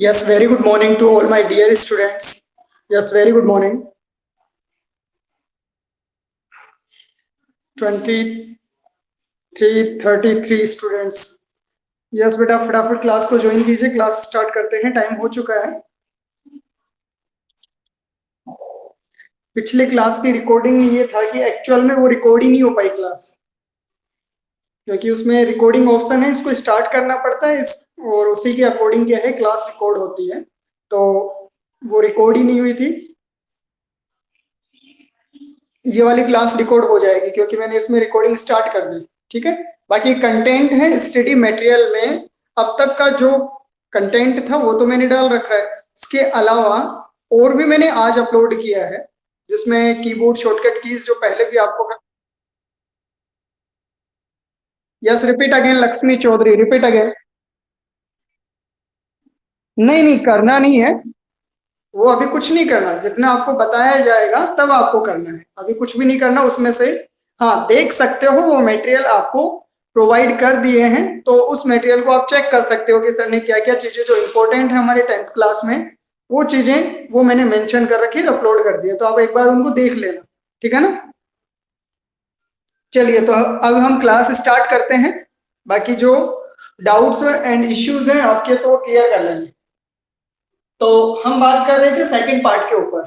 Yes, very good morning to all my dear students. Yes, very good morning. 2333 students. Yes बेटा, फटाफट class को join कीजिए. Class start करते हैं, time हो चुका है. पिछले क्लास की रिकॉर्डिंग में ये था कि एक्चुअल में वो रिकॉर्ड ही नहीं हो पाई क्लास, क्योंकि उसमें रिकॉर्डिंग ऑप्शन है, इसको स्टार्ट करना पड़ता है और उसी के अकॉर्डिंग क्या है क्लास रिकॉर्ड होती है. तो वो रिकॉर्ड ही नहीं हुई थी. ये वाली क्लास रिकॉर्ड हो जाएगी क्योंकि मैंने इसमें रिकॉर्डिंग स्टार्ट कर दी. ठीक है. बाकी कंटेंट है स्टडी मटेरियल में, अब तक का जो कंटेंट था वो तो मैंने डाल रखा है. इसके अलावा और भी मैंने आज अपलोड किया है, जिसमें कीबोर्ड शॉर्टकट कीज जो पहले भी आपको. Yes, repeat again Lakshmi Chaudhary, repeat again. नहीं नहीं, करना नहीं है. वो अभी कुछ नहीं करना, जितना आपको बताया जाएगा तब आपको करना है. अभी कुछ भी नहीं करना उसमें से. हाँ, देख सकते हो वो मटेरियल आपको प्रोवाइड कर दिए हैं, तो उस मटेरियल को आप चेक कर सकते हो कि सर ने क्या क्या चीजें जो इंपॉर्टेंट है हमारे 10th क्लास में, वो चीजें वो मैंने मेंशन कर रखी है, अपलोड कर दिए, तो आप एक बार उनको देख लेना. ठीक है ना. चलिए, तो अब हम क्लास स्टार्ट करते हैं. बाकी जो डाउट्स एंड इश्यूज हैं आपके, तो वो क्लियर कर लेंगे. तो हम बात कर रहे थे सेकंड पार्ट के ऊपर.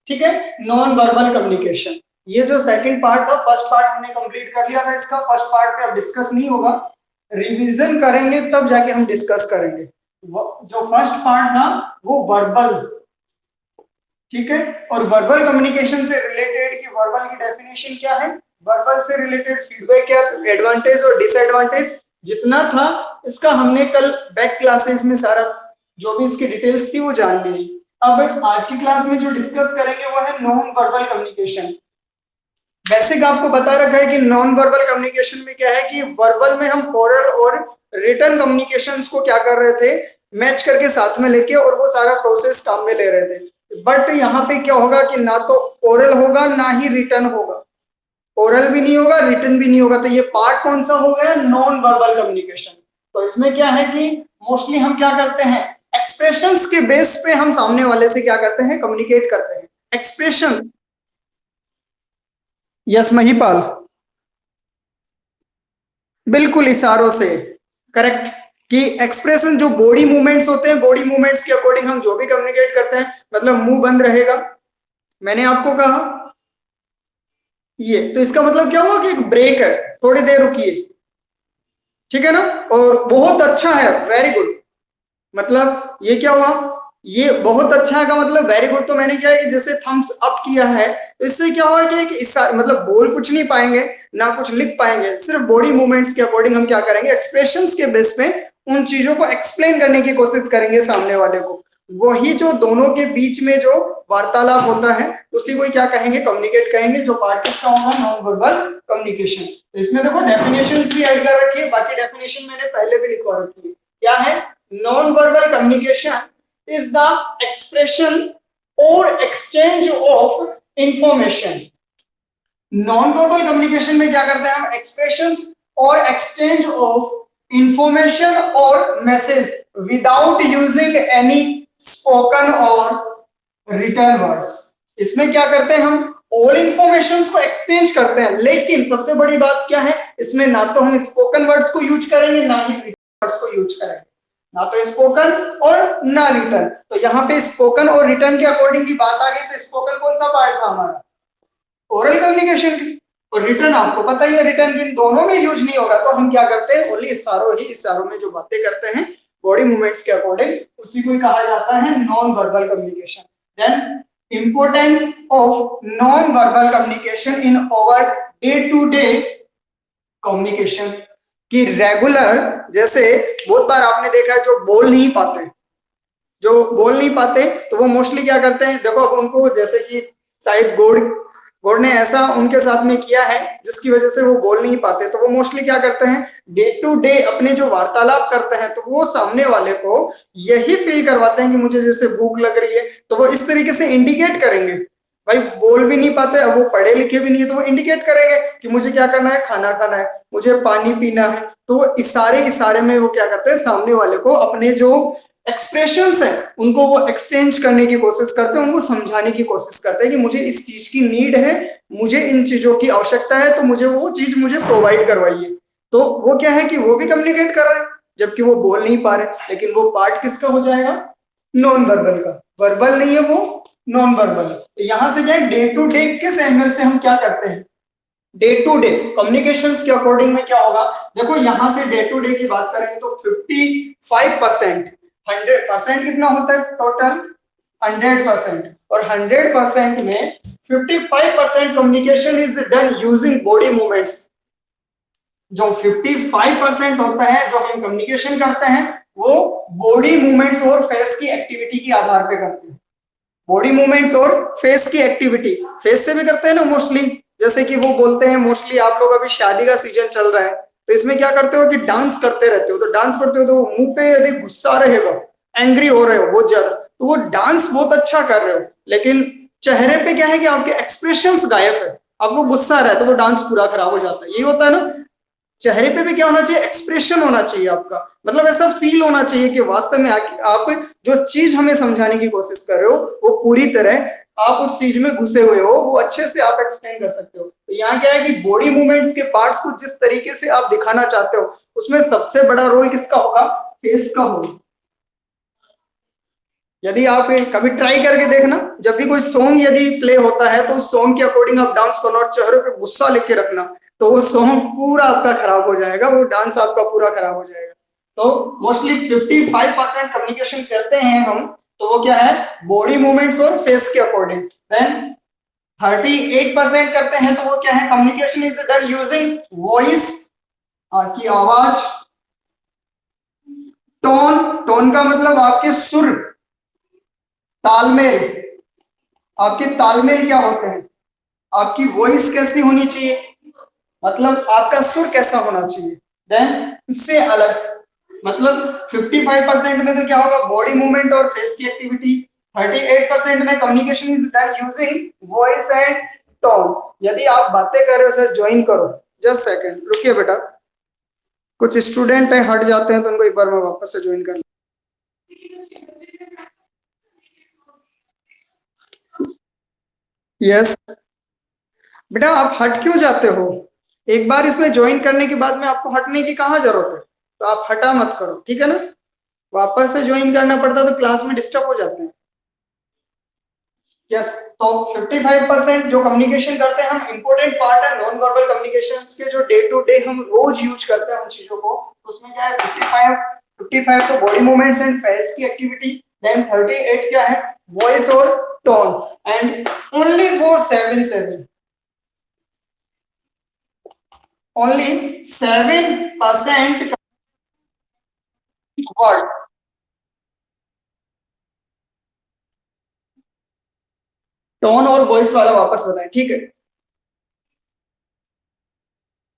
ठीक है. Non verbal communication. ये जो सेकंड पार्ट था, फर्स्ट पार्ट हमने कंप्लीट कर लिया था इसका. फर्स्ट पार्ट पे अब डिस्कस नहीं होगा, रिवीजन करेंगे तब जाके हम डिस्कस करेंगे. जो फर्स्ट पार्ट था वो वर्बल. ठीक है. और वर्बल कम्युनिकेशन से रिलेटेड कि वर्बल की डेफिनेशन क्या है, वर्बल से रिलेटेड फीडबैक क्या, एडवांटेज और डिसएडवांटेज जितना था इसका हमने कल बैक क्लासेस में सारा जो भी इसकी डिटेल्स थी वो जान ली. अब आज की क्लास में जो डिस्कस करेंगे वो है नॉन वर्बल कम्युनिकेशन. बेसिक आपको बता रखा है कि नॉन वर्बल कम्युनिकेशन में क्या है कि वर्बल में हम ओरल और रिटन कम्युनिकेशंस को क्या कर रहे थे, मैच करके साथ में लेके और वो सारा प्रोसेस काम में ले रहे थे. बट यहाँ पे क्या होगा कि ना तो ओरल होगा ना ही रिटन होगा. ओरल भी नहीं होगा, रिटन भी नहीं होगा. तो ये पार्ट कौन सा हो गया, नॉन वर्बल कम्युनिकेशन. तो इसमें क्या है कि मोस्टली हम क्या करते हैं, एक्सप्रेशंस के बेस पे हम सामने वाले से क्या करते हैं, कम्युनिकेट करते हैं. एक्सप्रेशन. यस महिपाल, बिल्कुल इशारों से. करेक्ट. कि एक्सप्रेशन जो बॉडी मूवमेंट्स होते हैं, बॉडी मूवमेंट्स के अकॉर्डिंग हम जो भी कम्युनिकेट करते हैं, मतलब मुंह बंद रहेगा, मैंने आपको कहा ये, तो इसका मतलब क्या हुआ कि एक ब्रेक है, थोड़ी देर रुकिए. ठीक है ना. और बहुत अच्छा है, वेरी गुड. मतलब ये क्या हुआ, ये बहुत अच्छा है का मतलब वेरी गुड. तो मैंने क्या है जैसे थम्स अप किया है, तो इससे क्या हुआ कि मतलब बोल कुछ नहीं पाएंगे ना कुछ लिख पाएंगे, सिर्फ बॉडी मूवमेंट्स के अकॉर्डिंग हम क्या करेंगे, एक्सप्रेशंस के बेस पे उन चीजों को एक्सप्लेन करने की कोशिश करेंगे सामने वाले को. वही जो दोनों के बीच में जो वार्तालाप होता है उसी को क्या कहेंगे, कम्युनिकेट कहेंगे, जो पार्ट इसका होगा नॉन वर्बल कम्युनिकेशन. इसमें देखो डेफिनेशंस भी ऐड कर रखी है, बाकी डेफिनेशन मैंने पहले भी लिखवा रखी है. क्या है, non-verbal communication is the expression or exchange of information. Non-verbal communication में क्या करते हैं हम, expressions और exchange of information और message without using any spoken or written words. इसमें क्या करते हैं हम, all informations को exchange करते हैं, लेकिन सबसे बड़ी बात क्या है, इसमें ना तो हम spoken words को यूज करेंगे ना ही written words को यूज करेंगे. ना तो स्पोकन और ना रिटर्न. तो यहाँ पे स्पोकन और रिटर्न के अकॉर्डिंग की बात आ गई. तो स्पोकन कौन सा पार्ट था हमारा, ओरल कम्युनिकेशन की. और रिटर्न आपको पता ही है, रिटर्न की दोनों में यूज नहीं होगा. तो हम क्या करते हैं, ओनली इशारों ही इशारों में जो बातें करते हैं बॉडी मूवमेंट्स के अकॉर्डिंग, उसी को कहा जाता है non verbal communication. Then importance of non verbal communication in our day to day communication. कि रेगुलर, जैसे बहुत बार आपने देखा है जो बोल नहीं पाते तो वो मोस्टली क्या करते हैं, देखो अब उनको जैसे कि शायद गॉड ने ऐसा उनके साथ में किया है जिसकी वजह से वो बोल नहीं पाते, तो वो मोस्टली क्या करते हैं, डे टू डे अपने जो वार्तालाप करते हैं तो वो सामने वाले को यही फील करवाते हैं कि मुझे जैसे भूख लग रही है, तो वो इस तरीके से इंडिकेट करेंगे. भाई बोल भी नहीं पाते, अब वो पढ़े लिखे भी नहीं है, तो वो इंडिकेट करेंगे कि मुझे क्या करना है, खाना खाना है, मुझे पानी पीना है. तो वो इशारे इशारे में वो क्या करते हैं, सामने वाले को अपने जो एक्सप्रेशंस है उनको वो एक्सचेंज करने की कोशिश करते हैं, उनको समझाने की कोशिश करते हैं कि मुझे इस चीज की नीड है, मुझे इन चीजों की आवश्यकता है, तो मुझे वो चीज मुझे प्रोवाइड करवाइए। तो वो क्या है कि वो भी कम्युनिकेट कर रहे हैं जबकि वो बोल नहीं पा रहे, लेकिन वो पार्ट किसका हो जाएगा, नॉन वर्बल का। वर्बल नहीं है वो, नॉन वर्बल। तो यहां से क्या है, डे टू डे किस एंगल से हम क्या करते हैं, डे टू डे कम्युनिकेशन के अकॉर्डिंग में क्या होगा। देखो यहां से डे टू डे की बात करेंगे तो 55%, 100% कितना होता है टोटल, 100%, और 100% में 55% communication is done using body movements. जो 55% होता है जो हम कम्युनिकेशन करते हैं वो बॉडी मूवमेंट्स और फेस की एक्टिविटी के आधार पे करते हैं। बॉडी मूवमेंट्स और फेस की एक्टिविटी, फेस से भी करते हैं ना मोस्टली, जैसे कि वो बोलते हैं मोस्टली, आप लोग अभी शादी का सीजन चल रहा है तो इसमें क्या करते हो कि डांस करते रहते हो, तो डांस करते हो तो मुंह पे यदि गुस्सा रहेगा, एंग्री हो रहे हो बहुत ज्यादा, तो वो डांस बहुत अच्छा कर रहे हो, लेकिन चेहरे पे क्या है कि आपके एक्सप्रेशंस गायब है, आपको गुस्सा आ रहा है तो वो डांस पूरा खराब हो जाता है। यही होता है ना, चेहरे पे भी क्या होना चाहिए, एक्सप्रेशन होना चाहिए आपका, मतलब ऐसा फील होना चाहिए कि वास्तव में आप जो चीज हमें समझाने की कोशिश कर रहे हो वो पूरी तरह आप उस चीज में घुसे हुए हो, वो अच्छे से आप एक्सप्लेन कर सकते हो। तो यहाँ क्या है कि बॉडी मूवमेंट्स के पार्ट्स को जिस तरीके से आप दिखाना चाहते हो उसमें सबसे बड़ा रोल किसका होगा, फेस का होगा। यदि आप कभी ट्राई करके देखना, जब भी कोई सॉन्ग यदि प्ले होता है तो उस सॉन्ग के अकॉर्डिंग आप डांस करना और चेहरे पे गुस्सा लेके रखना, तो वो सॉन्ग पूरा आपका खराब हो जाएगा, वो डांस आपका पूरा खराब हो जाएगा। तो मोस्टली 55% कम्युनिकेशन करते हैं हम, तो वो क्या है, बॉडी मूवमेंट्स और फेस के अकॉर्डिंग। देन 38% करते हैं तो वो क्या है, communication is done using voice, आपकी आवाज, टोन, टोन का मतलब आपके सुर, तालमेल, आपके तालमेल क्या होते हैं, आपकी वॉइस कैसी होनी चाहिए, मतलब आपका सुर कैसा होना चाहिए। देन इससे अलग, मतलब 55% में तो क्या होगा, बॉडी मूवमेंट और फेस की एक्टिविटी, 38% में communication is done using voice and tone. यदि आप बातें कर रहे हो सर, ज्वाइन करो, जस्ट सेकंड रुकिए बेटा, कुछ स्टूडेंट है हट जाते हैं तो उनको एक बार मैं वापस से ज्वाइन कर। यस बेटा, आप हट क्यों जाते हो, एक बार इसमें ज्वाइन करने के बाद में आपको हटने की कहाँ जरूरत है, तो आप हटा मत करो, ठीक है ना, वापस से ज्वाइन करना पड़ता तो क्लास में डिस्टर्ब हो जाते हैं। यस, तो 55% जो कम्युनिकेशन करते हैं हम, इंपॉर्टेंट पार्ट है नॉन वर्बल कम्युनिकेशन के, जो डे टू डे हम रोज यूज करते हैं उन चीजों को, उसमें क्या है 55 तो बॉडी मूवमेंट्स एंड फेस की एक्टिविटी, देन 38 क्या है, वॉइस और tone, and only for 7 only 7% word. Tone और वॉइस वाला वापस बताएं, ठीक है।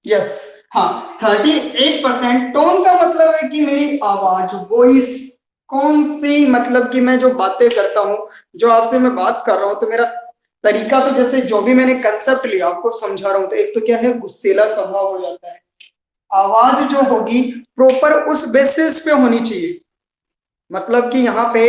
यस, हाँ 38% टोन का मतलब है कि मेरी आवाज, वॉइस, कौन सी, मतलब कि मैं जो बातें करता हूँ, जो आपसे मैं बात कर रहा हूँ, तो मेरा तरीका, तो जैसे जो भी मैंने कंसेप्ट लिया आपको समझा रहा हूँ, तो एक तो क्या है, गुस्सेला स्वभाव हो जाता है, आवाज जो होगी प्रॉपर उस बेसिस पे होनी चाहिए, मतलब कि यहाँ पे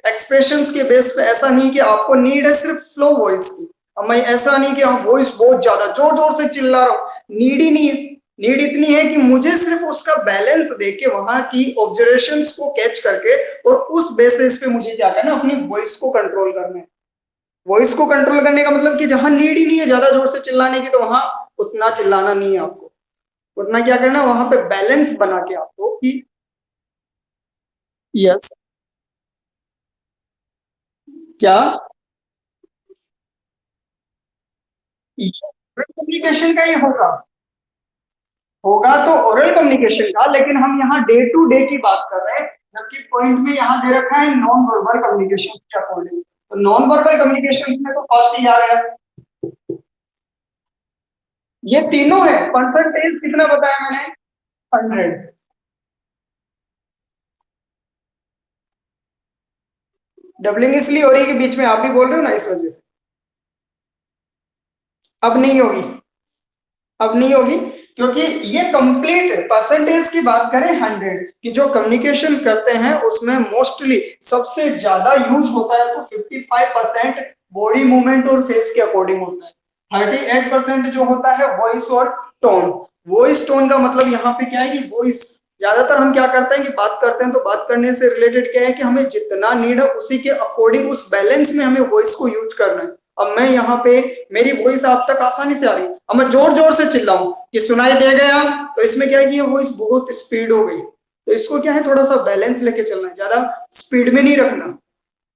एक्सप्रेशंस के बेस पे, ऐसा नहीं कि आपको नीड है सिर्फ स्लो वॉइस की, अब मैं ऐसा नहीं कि हाँ वॉइस बहुत ज्यादा जोर जोर से चिल्ला रहा हूँ, नीड ही नहीं है, नीड इतनी है कि मुझे सिर्फ उसका बैलेंस देके वहां की ऑब्जर्वेशंस को कैच करके और उस बेसिस पे मुझे क्या करना है, अपनी वॉइस को कंट्रोल करना है। वॉइस को कंट्रोल करने का मतलब कि जहां नीड ही नहीं है ज्यादा जोर से चिल्लाने की, तो वहां उतना चिल्लाना नहीं है आपको, उतना क्या करना, वहां पे बैलेंस बना के आपको कि। यस, क्या, कम्युनिकेशन का ही होगा, होगा तो ओरल कम्युनिकेशन का, लेकिन हम यहाँ डे टू डे की बात कर रहे हैं, जबकि पॉइंट में यहाँ दे रखा है नॉन वर्बल कम्युनिकेशन के अकॉर्डिंग, तो नॉन वर्बल कम्युनिकेशन में तो फर्स्ट ही आ रहा है, ये तीनों है। परसेंटेज कितना बताया मैंने, 100। डबलिंग इसलिए हो रही है कि बीच में आप भी बोल रहे हो ना, इस वजह से। अब नहीं होगी, अब नहीं होगी, क्योंकि ये कंप्लीट परसेंटेज की बात करें 100 कि जो कम्युनिकेशन करते हैं उसमें मोस्टली सबसे ज्यादा यूज होता है तो 55% बॉडी मूवमेंट और फेस के अकॉर्डिंग होता है। 38% जो होता है वॉइस और टोन। वॉइस टोन का मतलब यहाँ पे क्या है कि वॉइस ज्यादातर हम क्या करते हैं कि बात करते हैं तो बात करने से रिलेटेड क्या है कि हमें जितना नीड है उसी के अकॉर्डिंग उस बैलेंस में हमें वॉइस को यूज करना है। अब मैं यहाँ पे मेरी वॉइस आप तक आसानी से आ रही है, अब मैं जोर जोर से चिल्लाऊं कि सुनाई दे गया, तो इसमें क्या है कि ये वॉइस बहुत स्पीड हो गई। तो इसको क्या है थोड़ा सा बैलेंस लेके चलना है, ज्यादा स्पीड में नहीं रखना।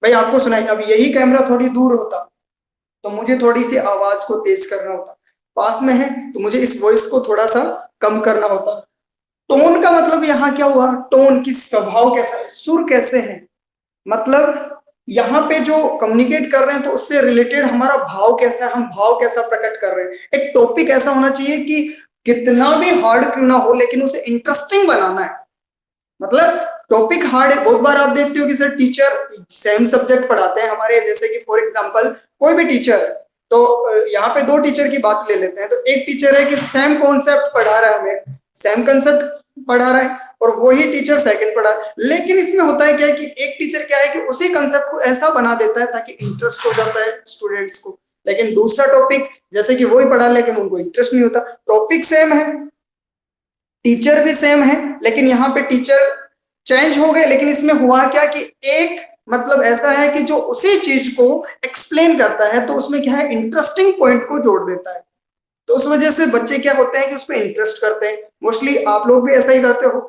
भाई आपको सुनाई, अब यही कैमरा थोड़ी दूर होता तो मुझे थोड़ी सी आवाज को तेज करना होता, पास में है तो मुझे इस वॉइस को थोड़ा सा कम करना होता। टोन का मतलब यहाँ क्या हुआ, टोन की स्वभाव कैसा है, सुर कैसे है, मतलब यहाँ पे जो कम्युनिकेट कर रहे हैं तो उससे रिलेटेड हमारा भाव कैसा है, हम भाव कैसा प्रकट कर रहे हैं। एक टॉपिक ऐसा होना चाहिए कि कितना भी हार्ड क्यों ना हो लेकिन उसे इंटरेस्टिंग बनाना है। मतलब टॉपिक हार्ड है, बहुत बार आप देखते हो कि सर टीचर सेम सब्जेक्ट पढ़ाते हैं हमारे, जैसे कि फॉर एग्जांपल कोई भी टीचर है तो यहाँ पे दो टीचर की बात ले लेते हैं, तो एक टीचर है कि सेम कॉन्सेप्ट पढ़ा रहा है, हमें सेम कंसेप्ट पढ़ा रहा है और वही टीचर सेकंड पढ़ा है। लेकिन इसमें होता है क्या है कि एक टीचर क्या है कि उसी कंसेप्ट को ऐसा बना देता है ताकि इंटरेस्ट हो जाता है स्टूडेंट्स को, लेकिन दूसरा टॉपिक जैसे कि वही पढ़ा लेकिन उनको इंटरेस्ट नहीं होता। टॉपिक सेम है, टीचर भी सेम है, लेकिन यहाँ पे टीचर चेंज हो गए, लेकिन इसमें हुआ क्या कि एक मतलब ऐसा है कि जो उसी चीज को एक्सप्लेन करता है तो उसमें क्या है इंटरेस्टिंग पॉइंट को जोड़ देता है, तो उस वजह से बच्चे क्या होते हैं कि उसमें इंटरेस्ट करते हैं। मोस्टली आप लोग भी ऐसा ही करते हो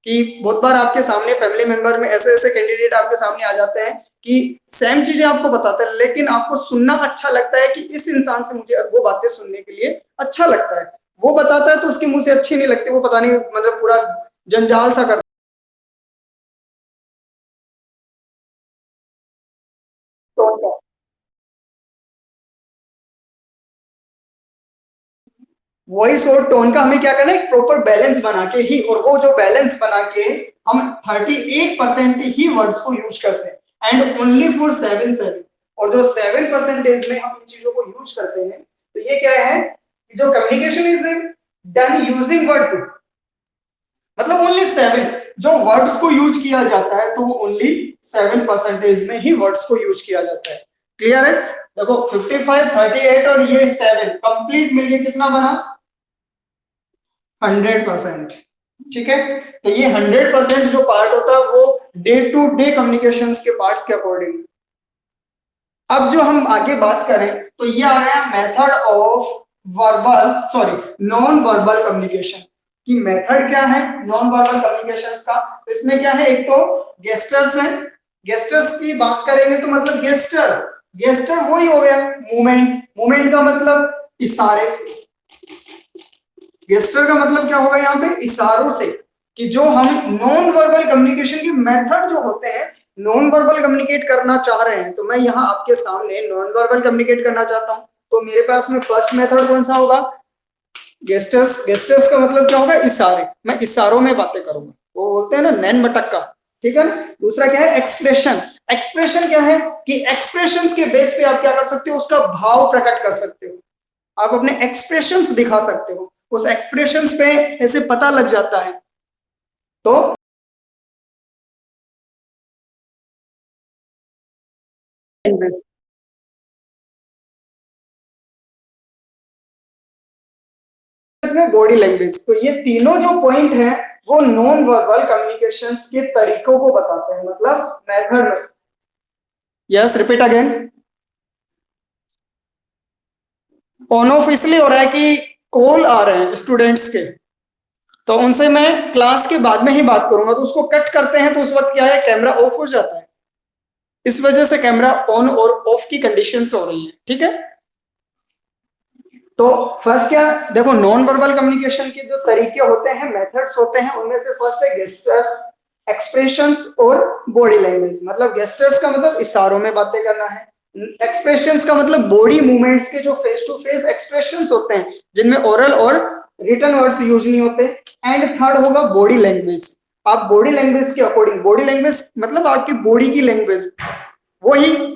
कि बहुत बार आपके सामने फैमिली मेंबर में ऐसे ऐसे कैंडिडेट आपके सामने आ जाते हैं कि सेम चीजें आपको बताते हैं लेकिन आपको सुनना अच्छा लगता है कि इस इंसान से मुझे वो बातें सुनने के लिए अच्छा लगता है, वो बताता है तो उसके मुंह से अच्छी नहीं लगती, वो पता नहीं मतलब पूरा जंजाल सा करता है। वॉइस और टोन का हमें क्या करना है, एक प्रॉपर बैलेंस बना के ही, और वो जो बैलेंस बना के हम 38% ही वर्ड्स को यूज करते हैं एंड ओनली फॉर 7 और जो 7% में हम इन चीजों को यूज करते हैं तो ये क्या है कि जो communication is done using words, मतलब ओनली 7 जो वर्ड्स को यूज किया जाता है तो वो ओनली 7% में ही वर्ड्स को यूज किया जाता है। क्लियर है? देखो 55 38 और ये 7 कंप्लीट मिलके कितना बना, 100%। ठीक है, तो ये 100% जो पार्ट होता है वो डे टू डे कम्युनिकेशन के पार्ट्स के अकॉर्डिंग। अब जो हम आगे बात करें तो ये आ गया method of verbal sorry non verbal communication की मेथड क्या है नॉन वर्बल कम्युनिकेशन का। तो इसमें क्या है, एक तो गेस्टर्स है, गेस्टर्स की बात करेंगे तो मतलब गेस्टर, गेस्टर वही हो गया मूवमेंट, मूवमेंट का मतलब इशारे, गेस्टर का मतलब क्या होगा यहाँ पे इशारों से, कि जो हम नॉन वर्बल कम्युनिकेशन के मेथड जो होते हैं, नॉन वर्बल कम्युनिकेट करना चाह रहे हैं तो मैं यहाँ आपके सामने नॉन वर्बल कम्युनिकेट करना चाहता हूँ तो मेरे पास में फर्स्ट मेथड कौन सा होगा, गेस्टर्स। गेस्टर्स का मतलब क्या होगा इशारे, मैं इशारों में बातें करूंगा, वो बोलते हैं ना नैन मटक्का, ठीक है ना। दूसरा क्या है एक्सप्रेशन, एक्सप्रेशन क्या है कि एक्सप्रेशंस के बेस पे आप क्या कर सकते हो, उसका भाव प्रकट कर सकते हो, आप अपने एक्सप्रेशंस दिखा सकते हो, उस एक्सप्रेशंस पे ऐसे पता लग जाता है। तो इसमें बॉडी लैंग्वेज, तो ये तीनों जो पॉइंट है वो नॉन वर्बल कम्युनिकेशंस के तरीकों को बताते हैं, मतलब मेथड में। Yes repeat again. On off इसलिए हो रहा है कि कॉल आ रहे हैं स्टूडेंट्स के, तो उनसे मैं क्लास के बाद में ही बात करूंगा, तो उसको कट करते हैं तो उस वक्त क्या है कैमरा ऑफ हो जाता है, इस वजह से कैमरा ऑन और ऑफ की कंडीशंस हो रही है। ठीक है, तो फर्स्ट क्या देखो, नॉन वर्बल कम्युनिकेशन के जो तरीके होते हैं मेथड्स होते हैं उनमें से फर्स्ट है गेस्टर्स, एक्सप्रेशंस और बॉडी लैंग्वेज। मतलब गेस्टर्स का मतलब इशारों में बातें करना है, एक्सप्रेशंस का मतलब बॉडी मूवमेंट्स के जो फेस टू फेस एक्सप्रेशंस होते हैं जिनमें ओरल और रिटन वर्ड्स यूज नहीं होते। एंड थर्ड होगा बॉडी लैंग्वेज, आप बॉडी लैंग्वेज के अकॉर्डिंग, बॉडी लैंग्वेज मतलब आपकी बॉडी की लैंग्वेज, वही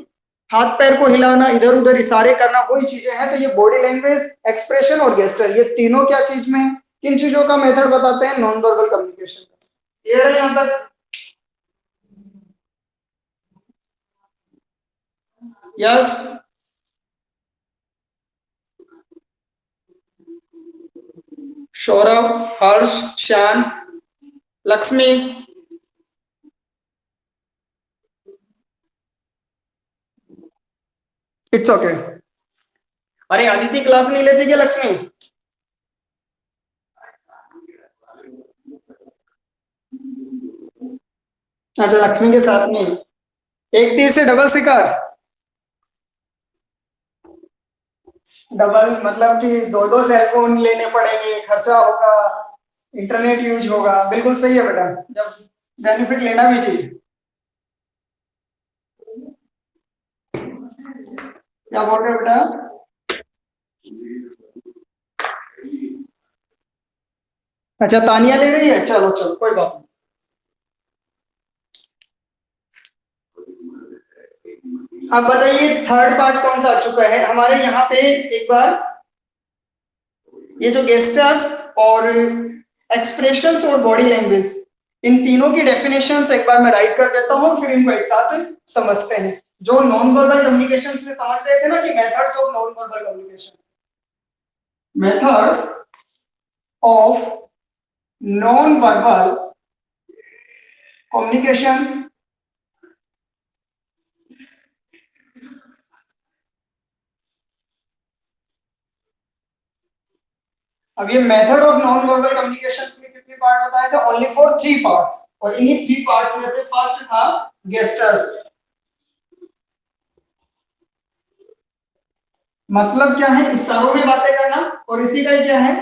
हाथ पैर को हिलाना, इधर उधर इशारे करना, वही चीजें हैं। तो ये बॉडी लैंग्वेज, एक्सप्रेशन और गेस्टर, ये तीनों क्या चीज में, किन चीजों का मेथड बताते हैं? नॉन वर्बल कम्युनिकेशन का। क्लियर है यहां तक? Yes. Saurabh, Harsh, Shyam, Lakshmi. It's okay. अरे अदिति क्लास नहीं लेती क्या लक्ष्मी? अच्छा, लक्ष्मी के साथ में। एक तीर से डबल शिकार। डबल मतलब कि दो दो सेलफोन लेने पड़ेंगे, खर्चा होगा, इंटरनेट यूज होगा। बिल्कुल सही है बेटा, जब बेनिफिट लेना भी चाहिए। क्या बोल रहे हो बेटा? अच्छा, तानिया ले रही है, चलो चलो कोई बात नहीं। अब बताइए थर्ड पार्ट कौन सा आ चुका है हमारे यहाँ पे। एक बार ये जो गेस्टर्स और एक्सप्रेशंस और बॉडी लैंग्वेज, इन तीनों की डेफिनेशंस एक बार मैं राइट कर देता हूँ, फिर इनको एक साथ समझते हैं। जो नॉन वर्बल कम्युनिकेशंस में समझ रहे थे ना कि methods of non verbal communication, method of non verbal communication. अब ये method of non verbal communications में कितने पार्ट बताए थे? ओनली फॉर 3 पार्ट्स, और इन्हीं 3 पार्ट्स में से फर्स्ट था गेस्टर्स। मतलब क्या है? इशारों में बातें करना। और इसी का ही क्या है?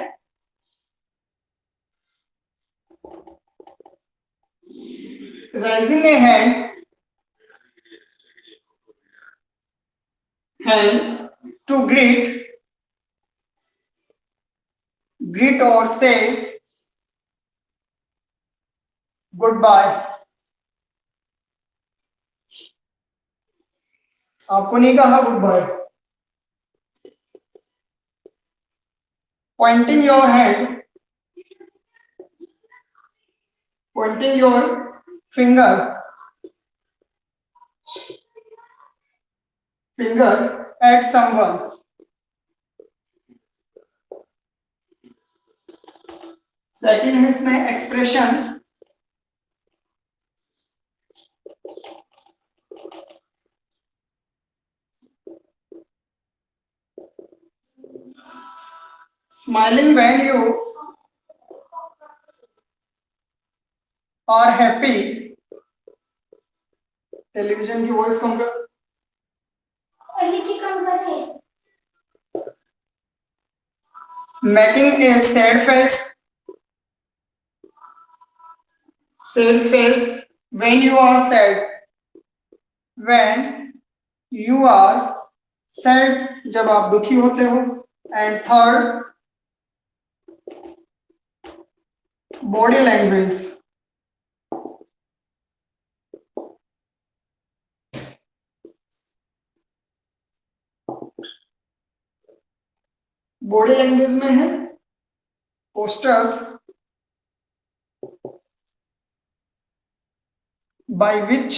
Raising a hand to greet और से गुड बाय। आपको नहीं कहा good bye. Pointing your hand, pointing your finger, finger at someone. Second है इसमें expression, smiling when you are happy. Television की वॉइस कम कर। Making a sad face when you are sad, when you are sad जब आप दुखी होते हो। And third, body language, body language में है postures by which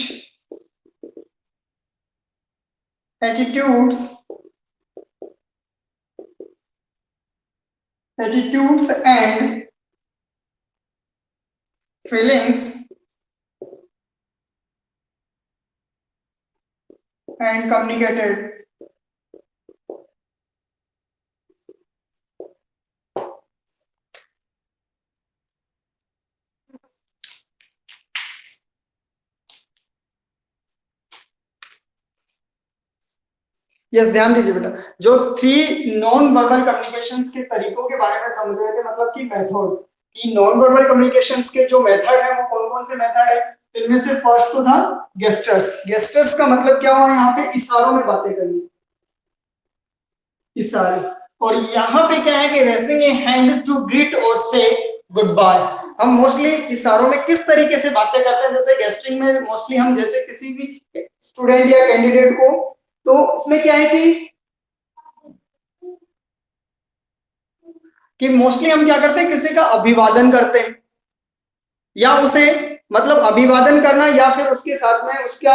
attitudes and feelings and communicated। Yes, ध्यान दीजिए बेटा, जो 3 नॉन वर्बल कम्युनिकेशंस के तरीकों के बारे में समझ रहे थे, मतलब कि मेथड कि नॉन वर्बल कम्युनिकेशंस के जो मेथड है वो कौन कौन से मेथड है। इनमें से फर्स्ट तो था गेस्टर्स। गेस्टर्स का मतलब क्या हुआ? यहाँ पे इशारों में बातें करनी, इशारे। और यहाँ पे क्या है कि raising a hand to greet और से गुड बाय। हम मोस्टली इशारों में किस तरीके से बातें करते हैं? जैसे गेस्टिंग में मोस्टली हम जैसे किसी भी स्टूडेंट या कैंडिडेट को, तो उसमें क्या है कि मोस्टली हम क्या करते हैं, किसी का अभिवादन करते हैं या उसे मतलब अभिवादन करना या फिर उसके साथ में उसका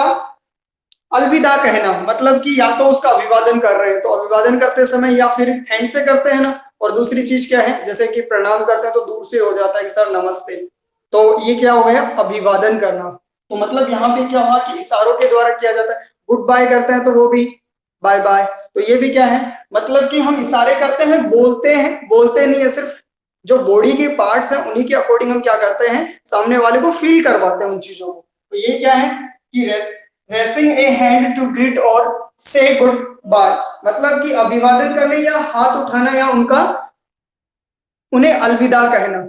अलविदा कहना, मतलब कि या तो उसका अभिवादन कर रहे हैं तो अभिवादन करते समय या फिर हैंड से करते हैं ना, और दूसरी चीज क्या है, जैसे कि प्रणाम करते हैं तो दूर से हो जाता है कि सर नमस्ते, तो ये क्या हो गया, अभिवादन करना। तो मतलब यहाँ पे क्या हुआ कि इशारों के द्वारा किया जाता है। गुड बाय करते हैं तो वो भी बाय बाय, तो ये भी क्या है, मतलब कि हम इशारे करते हैं, बोलते नहीं है, सिर्फ जो बॉडी के पार्ट्स हैं उन्हीं के अकॉर्डिंग हम क्या करते हैं, सामने वाले को फील करवाते हैं उन चीजों को। तो ये क्या है कि raising a hand to greet और से गुड बाय, मतलब कि अभिवादन करने या हाथ उठाना या उन्हें अलविदा कहना।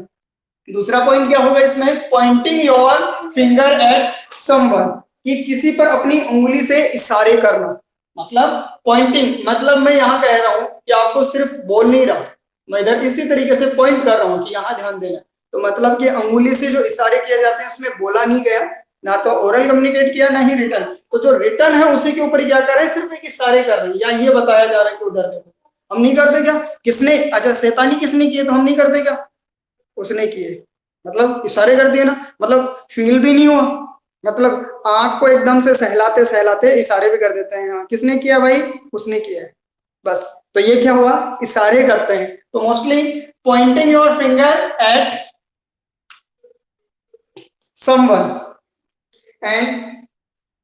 दूसरा पॉइंट क्या होगा इसमें, Poynting your finger at someone, कि किसी पर अपनी उंगली से इशारे करना। मतलब पॉइंटिंग, मतलब मैं यहाँ कह रहा हूं कि आपको सिर्फ बोल नहीं रहा, मैं इधर इसी तरीके से पॉइंट कर रहा हूँ कि यहाँ ध्यान देना। तो मतलब कि अंगुली से जो इशारे किए जाते हैं उसमें बोला नहीं गया, ना तो ओरल कम्युनिकेट किया ना ही रिटर्न। तो जो रिटर्न है उसी के ऊपर क्या कर रहे हैं, सिर्फ एक इशारे कर रहे हैं या ये बताया जा रहा है कि उधर देखो। हम नहीं करते क्या, किसने, अच्छा शैतानी किसने किए तो हम नहीं करते क्या, उसने किए, मतलब इशारे कर दिए ना, मतलब फील भी नहीं हुआ, मतलब आंख को एकदम से सहलाते सहलाते इशारे भी कर देते हैं, हाँ किसने किया भाई, उसने किया है, बस। तो ये क्या हुआ, इशारे करते हैं। तो mostly Poynting your finger at someone and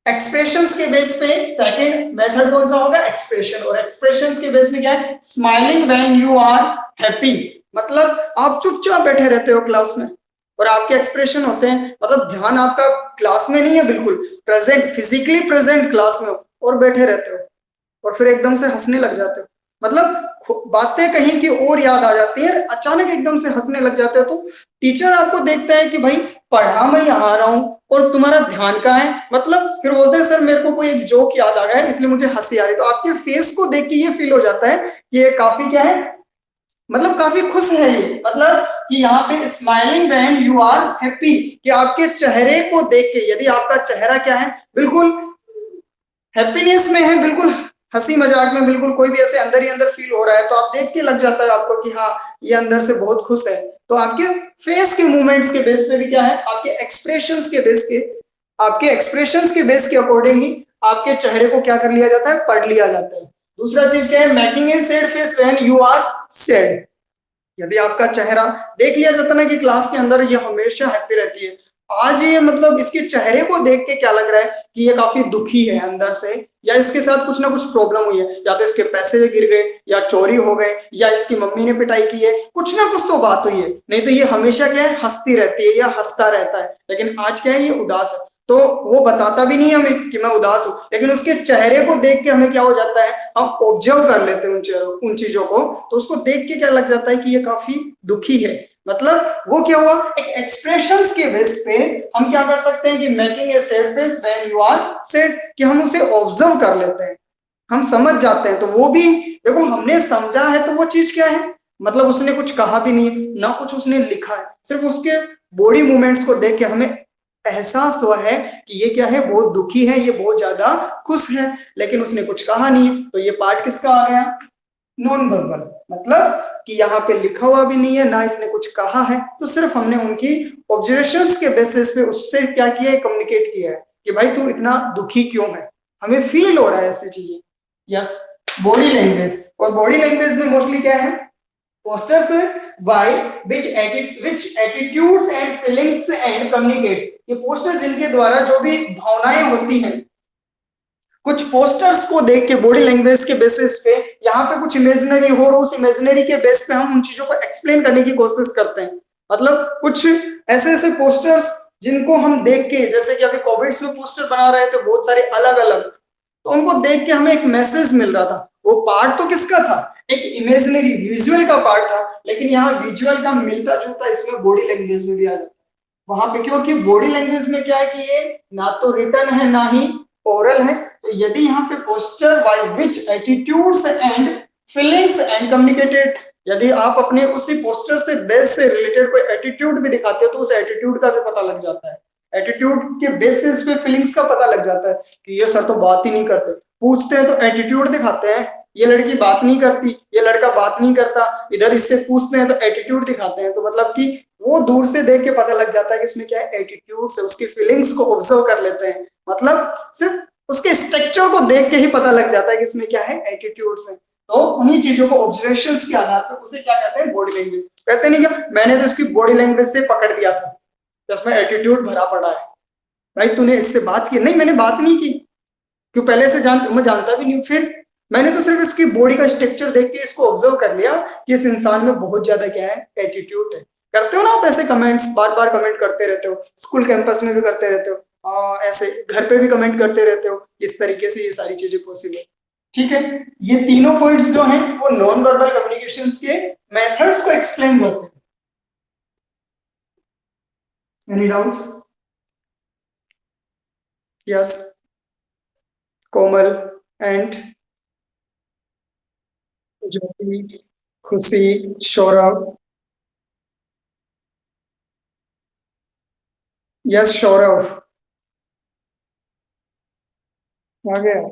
expressions के बेस पे सेकंड मेथड कौन सा होगा, एक्सप्रेशन। और एक्सप्रेशंस के बेस में क्या है, smiling when you are happy, मतलब आप चुपचाप बैठे रहते हो क्लास में और आपके एक्सप्रेशन होते हैं, मतलब ध्यान आपका क्लास में नहीं है, बिल्कुल प्रेजेंट, फिजिकली प्रेजेंट क्लास में और बैठे रहते हो और फिर एकदम से हंसने लग जाते हो, मतलब बातें कहीं की और याद आ जाती है, अचानक एकदम से हंसने लग जाते हो। तो टीचर आपको देखता है कि भाई पढ़ा मैं यहाँ आ रहा हूँ और तुम्हारा ध्यान कहाँ है, मतलब फिर बोलते हैं सर मेरे को कोई एक जोक याद आ गया है इसलिए मुझे हंसी आ रही। तो आपके फेस को देख के ये फील हो जाता है कि ये काफी क्या है, मतलब काफी खुश है ये, मतलब कि यहाँ पे smiling when you are happy, कि आपके चेहरे को देख के, यदि आपका चेहरा क्या है, बिल्कुल हैप्पीनेस में है, बिल्कुल हंसी मजाक में, बिल्कुल कोई भी ऐसे अंदर ही अंदर फील हो रहा है, तो आप देख के लग जाता है आपको कि हाँ ये अंदर से बहुत खुश है। तो आपके फेस के मूवमेंट्स के बेस पे भी क्या है, आपके एक्सप्रेशंस के बेस के, आपके एक्सप्रेशंस के बेस के अकॉर्डिंग ही आपके चेहरे को क्या कर लिया जाता है, पढ़ लिया जाता है। दूसरा चीज क्या है, making a sad face when you are sad, यदि आपका चेहरा देख लिया जाता ना कि क्लास के अंदर ये हमेशा हैप्पी रहती है, आज ये मतलब इसके चेहरे को देख के क्या लग रहा है कि ये काफी दुखी है अंदर से, या इसके साथ कुछ ना कुछ प्रॉब्लम हुई है, या तो इसके पैसे गिर गए या चोरी हो गए या इसकी मम्मी ने पिटाई की है, कुछ ना कुछ तो बात हुई है, नहीं तो ये हमेशा क्या है, हंसती रहती है या हंसता रहता है। लेकिन आज क्या है, ये उदास है, तो वो बताता भी नहीं है हमें कि मैं उदास हूं, लेकिन उसके चेहरे को देख के हमें क्या हो जाता है, हम ऑब्जर्व कर लेते हैं उन चीजों को, तो उसको देख के क्या लग जाता है कि ये काफी दुखी है। मतलब वो क्या हुआ, एक एक्सप्रेशंस के बेस पे हम क्या कर सकते हैं कि making a sad face when you are sad, कि हम उसे ऑब्जर्व कर लेते हैं, हम समझ जाते हैं। तो वो भी देखो, हमने समझा है तो वो चीज क्या है, मतलब उसने कुछ कहा भी नहीं है ना कुछ उसने लिखा है, सिर्फ उसके बॉडी मूवमेंट्स को देख के हमें एहसास हुआ है कि ये क्या है, बहुत दुखी है, ये बहुत ज्यादा खुश है, लेकिन उसने कुछ कहा नहीं है। तो ये पार्ट किसका आ गया, नॉन वर्बल, मतलब कि यहाँ पे लिखा हुआ भी नहीं है ना इसने कुछ कहा है, तो सिर्फ हमने उनकी ऑब्जर्वेशंस के बेसिस पे उससे क्या किया है, कम्युनिकेट किया है कि भाई तू इतना दुखी क्यों है, हमें फील हो रहा है ऐसी चीजें। यस, बॉडी लैंग्वेज, और बॉडी लैंग्वेज में मोस्टली क्या है, postures by which attitudes and feelings and communicate, ये पोस्टर जिनके द्वारा जो भी भावनाएं होती हैं, कुछ पोस्टर्स को देख के बॉडी लैंग्वेज के बेसिस पे, यहाँ पे कुछ इमेजिनरी हो और उस इमेजिनरी के बेस पे हम उन चीजों को एक्सप्लेन करने की कोशिश करते हैं। मतलब कुछ ऐसे ऐसे पोस्टर्स जिनको हम देख के, जैसे कि अभी कोविड में पोस्टर बना रहे थे बहुत सारे अलग अलग, तो उनको देख के हमें एक मैसेज मिल रहा था। वो पार्ट तो किसका था, एक इमेजिनरी विजुअल का पार्ट था, लेकिन यहाँ विजुअल का मिलता जुलता इसमें बॉडी लैंग्वेज में भी आ जाता है वहां पे, क्योंकि बॉडी लैंग्वेज में क्या है कि ये ना तो रिटन है ना ही ओरल है। तो यदि यहाँ पे poster by which attitudes and feelings and communicated, यदि आप अपने उसी पोस्टर से बेस से रिलेटेड कोई एटीट्यूड भी दिखाते हो तो उस एटीट्यूड का भी पता लग जाता है, एटीट्यूड के बेसिस पे फीलिंग्स का पता लग जाता है कि ये सर तो बात ही नहीं करते, पूछते हैं तो एटीट्यूड दिखाते हैं, ये लड़की बात नहीं करती, ये लड़का बात नहीं करता, इधर इससे पूछते हैं तो एटीट्यूड दिखाते हैं, तो मतलब कि वो दूर से देख के पता लग जाता है कि इसमें क्या है, एटीट्यूड से उसकी फीलिंग्स को ऑब्जर्व कर लेते हैं, मतलब सिर्फ उसके स्ट्रक्चर को देख के ही पता लग जाता है कि इसमें क्या है, एटीट्यूड से। तो उन्हीं चीजों को ऑब्जर्वेशन के आधार पर उसे क्या कहते हैं, बॉडी लैंग्वेज कहते नहीं क्या, मैंने तो इसकी बॉडी लैंग्वेज से पकड़ दिया था जिसमें एटीट्यूड भरा पड़ा है। भाई तूने इससे बात की? नहीं मैंने बात नहीं की, क्यों, पहले से मैं जानता भी नहीं, फिर मैंने तो सिर्फ इसकी बॉडी का स्ट्रक्चर देख के इसको ऑब्जर्व कर लिया कि इस इंसान में बहुत ज्यादा क्या है, एटीट्यूड है। करते हो ना आप ऐसे कमेंट्स, बार बार कमेंट करते रहते हो, स्कूल कैंपस में भी करते रहते हो, ऐसे घर पे भी कमेंट करते रहते हो, इस तरीके से ये सारी चीजें पॉसिबल। ठीक है, ये तीनों पॉइंट्स जो हैं वो नॉन वर्बल कम्युनिकेशन के मेथड्स को एक्सप्लेन करते हैं। Any doubts? Yes, Komal and Jyoti, Khushi, Saurabh. Yes Saurabh आ गया।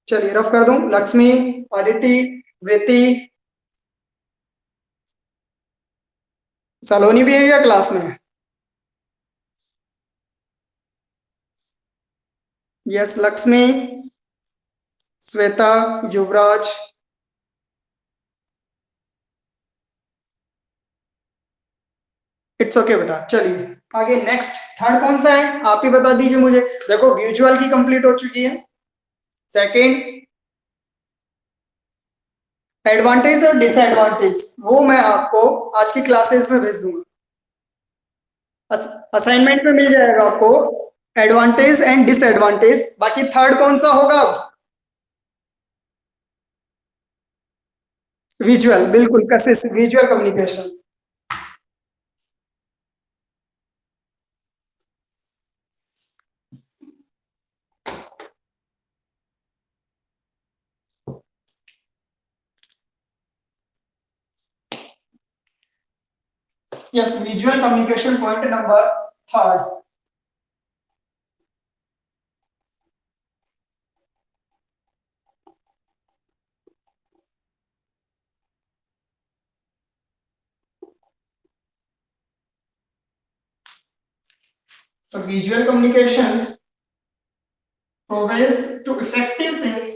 चलिए रब कर दूं, लक्ष्मी, अदिति, वृति, सलोनी भी है या क्लास में? Yes Lakshmi, Shweta, Yuvraj. It's okay बेटा, चलिए आगे नेक्स्ट। थर्ड कौन सा है आप ही बता दीजिए मुझे। देखो विजुअल की कंप्लीट हो चुकी है। सेकंड, एडवांटेज और डिसएडवांटेज वो मैं आपको आज की क्लासेस में भेज दूंगा, असाइनमेंट में मिल जाएगा आपको, एडवांटेज एंड डिसएडवांटेज। बाकी थर्ड कौन सा होगा? विजुअल, बिल्कुल कैसे, visual communication. Yes, visual communication point number third. So visual communications provides to effective sense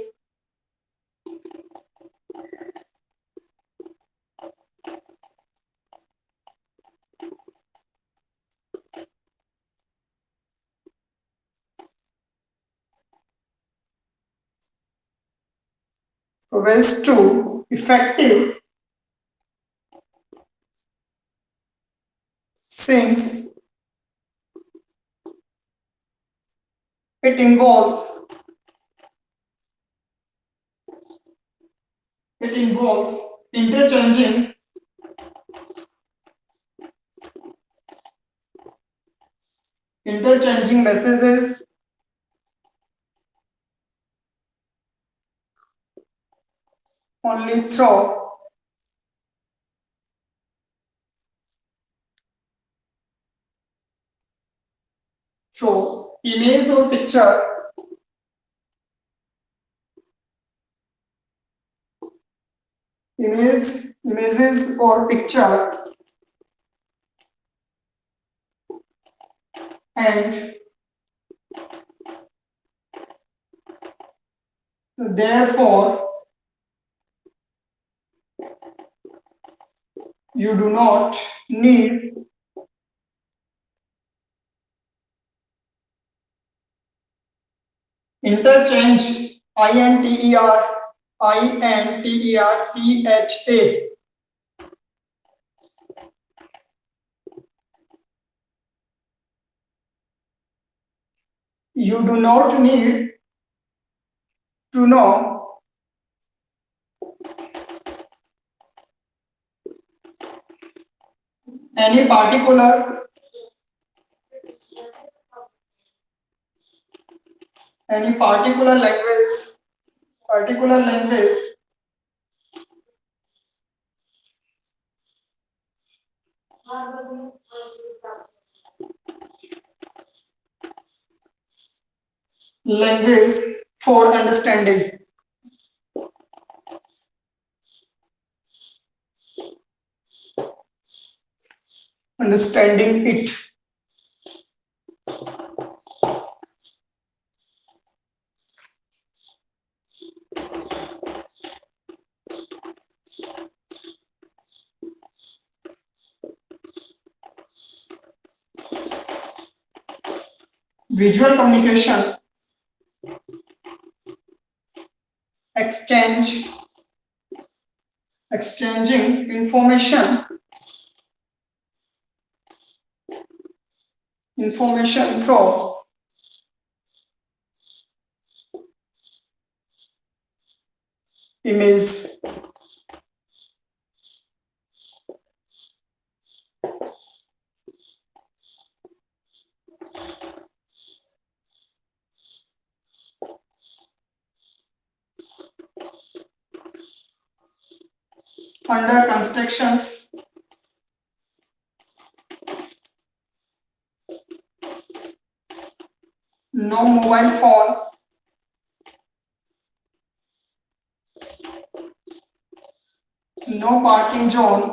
provides to effective sense. It involves it involves interchanging interchanging messages only through image or picture, images or picture, and therefore you do not need interchange, intercha. You do not need to know any particular language language for understanding. Understanding it. Visual communication, exchanging information through image. Under constructions, no mobile phone, no parking zone,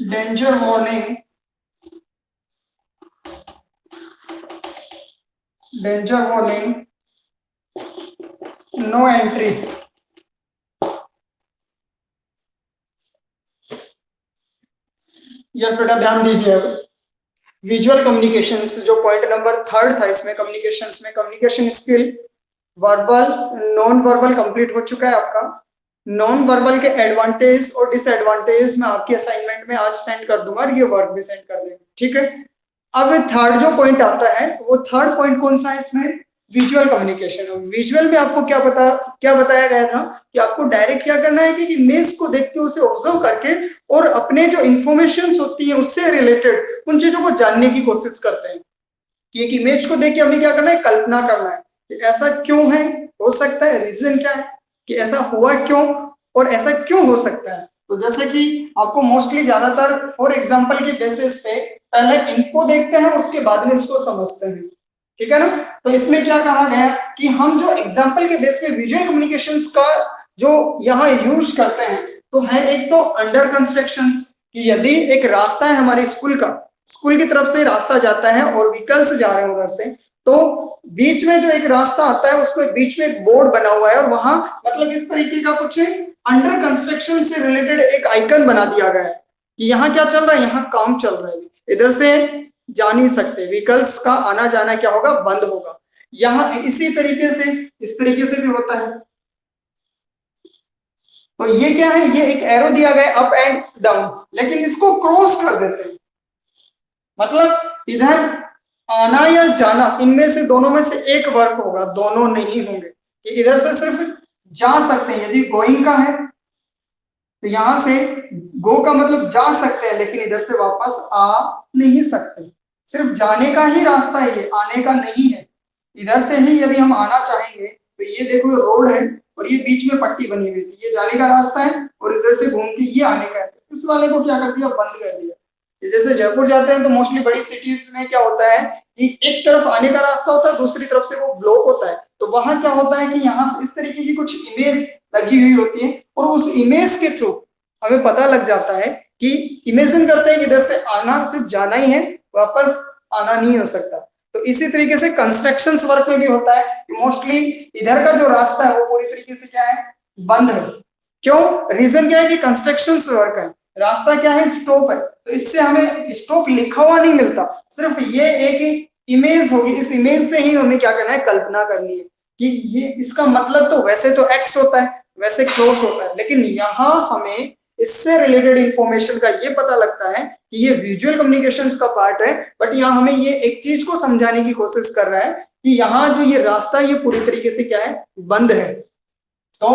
danger warning, no entry. Yes बेटा ध्यान दीजिए। अब visual communications जो point number 3 था इसमें, communications में communication skill verbal non verbal complete हो चुका है आपका। नॉन वर्बल के एडवांटेज और डिसएडवांटेज मैं आपकी असाइनमेंट में आज सेंड कर दूंगा और ये वर्क भी सेंड कर देंगे, ठीक है। अब थर्ड जो पॉइंट आता है वो थर्ड पॉइंट कौन सा है इसमें, विजुअल कम्युनिकेशन। विजुअल में आपको क्या बताया गया था कि आपको डायरेक्ट क्या करना है कि इमेज को देखते उसे ऑब्जर्व करके और अपने जो इंफॉर्मेशन होती है उससे रिलेटेड उन चीजों को जानने की कोशिश करते हैं कि एक इमेज को देख के हमें क्या करना है, कल्पना करना है कि ऐसा क्यों है, हो सकता है, रीजन क्या है कि ऐसा हुआ क्यों और ऐसा क्यों हो सकता है। तो जैसे कि आपको मोस्टली ज्यादातर फॉर एग्जांपल के बेसिस पे पहले इनको देखते हैं उसके बाद में इसको समझते हैं, ठीक है ना। तो इसमें क्या कहा गया कि हम जो एग्जांपल के बेस पे विजुअल कम्युनिकेशंस का जो यहाँ यूज करते हैं तो है एक तो अंडर कंस्ट्रक्शंस कि यदि एक रास्ता है हमारे स्कूल की तरफ से रास्ता जाता है और व्हीकल्स जा रहे हैं उधर से, तो बीच में जो एक रास्ता आता है उसमें बीच में एक बोर्ड बना हुआ है और वहां मतलब इस तरीके का कुछ अंडर कंस्ट्रक्शन से रिलेटेड एक आइकन बना दिया गया है कि यहाँ क्या चल रहा है, यहाँ काम चल रहा है, इधर से जा नहीं सकते, व्हीकल्स का आना जाना क्या होगा, बंद होगा। यहाँ इसी तरीके से इस तरीके से भी होता है। तो ये क्या है, ये एक एरो दिया गया अप एंड डाउन, लेकिन इसको क्रॉस कर देते हैं, मतलब इधर आना या जाना इनमें से दोनों में से एक वर्क होगा, दोनों नहीं होंगे कि इधर से सिर्फ जा सकते हैं। यदि गोइंग का है तो यहां से गो का मतलब जा सकते हैं लेकिन इधर से वापस आ नहीं सकते, सिर्फ जाने का ही रास्ता है, ये आने का नहीं है। इधर से ही यदि हम आना चाहेंगे तो ये देखो रोड है और ये बीच में पट्टी बनी हुई थी, ये जाने का रास्ता है और इधर से घूम के ये आने का है। इस वाले को क्या कर दिया, बंद कर दिया। जैसे जयपुर जाते हैं तो मोस्टली बड़ी सिटीज में क्या होता है कि एक तरफ आने का रास्ता होता है, दूसरी तरफ से वो ब्लॉक होता है। तो वहां क्या होता है कि यहाँ से इस तरीके की कुछ इमेज लगी हुई होती है और उस इमेज के थ्रू हमें पता लग जाता है कि इमेजिन करते हैं कि इधर से आना सिर्फ जाना ही है, वापस आना नहीं हो सकता। तो इसी तरीके से कंस्ट्रक्शंस वर्क में भी होता है कि मोस्टली इधर का जो रास्ता है वो पूरी तरीके से क्या है, बंद है। क्यों, रीजन क्या है कि कंस्ट्रक्शंस वर्क है, रास्ता क्या है, स्टॉप है। तो इससे हमें स्टॉप लिखा हुआ नहीं मिलता, सिर्फ ये एक इमेज होगी, इस इमेज से ही हमें क्या करना है, कल्पना करनी है कि ये इसका मतलब तो वैसे तो एक्स होता है, वैसे क्रॉस होता है, लेकिन यहाँ हमें इससे रिलेटेड इंफॉर्मेशन का ये पता लगता है कि ये विजुअल कम्युनिकेशंस का पार्ट है। बट यहाँ हमें ये एक चीज को समझाने की कोशिश कर रहा है कि यहाँ जो ये रास्ता ये पूरी तरीके से क्या है, बंद है। तो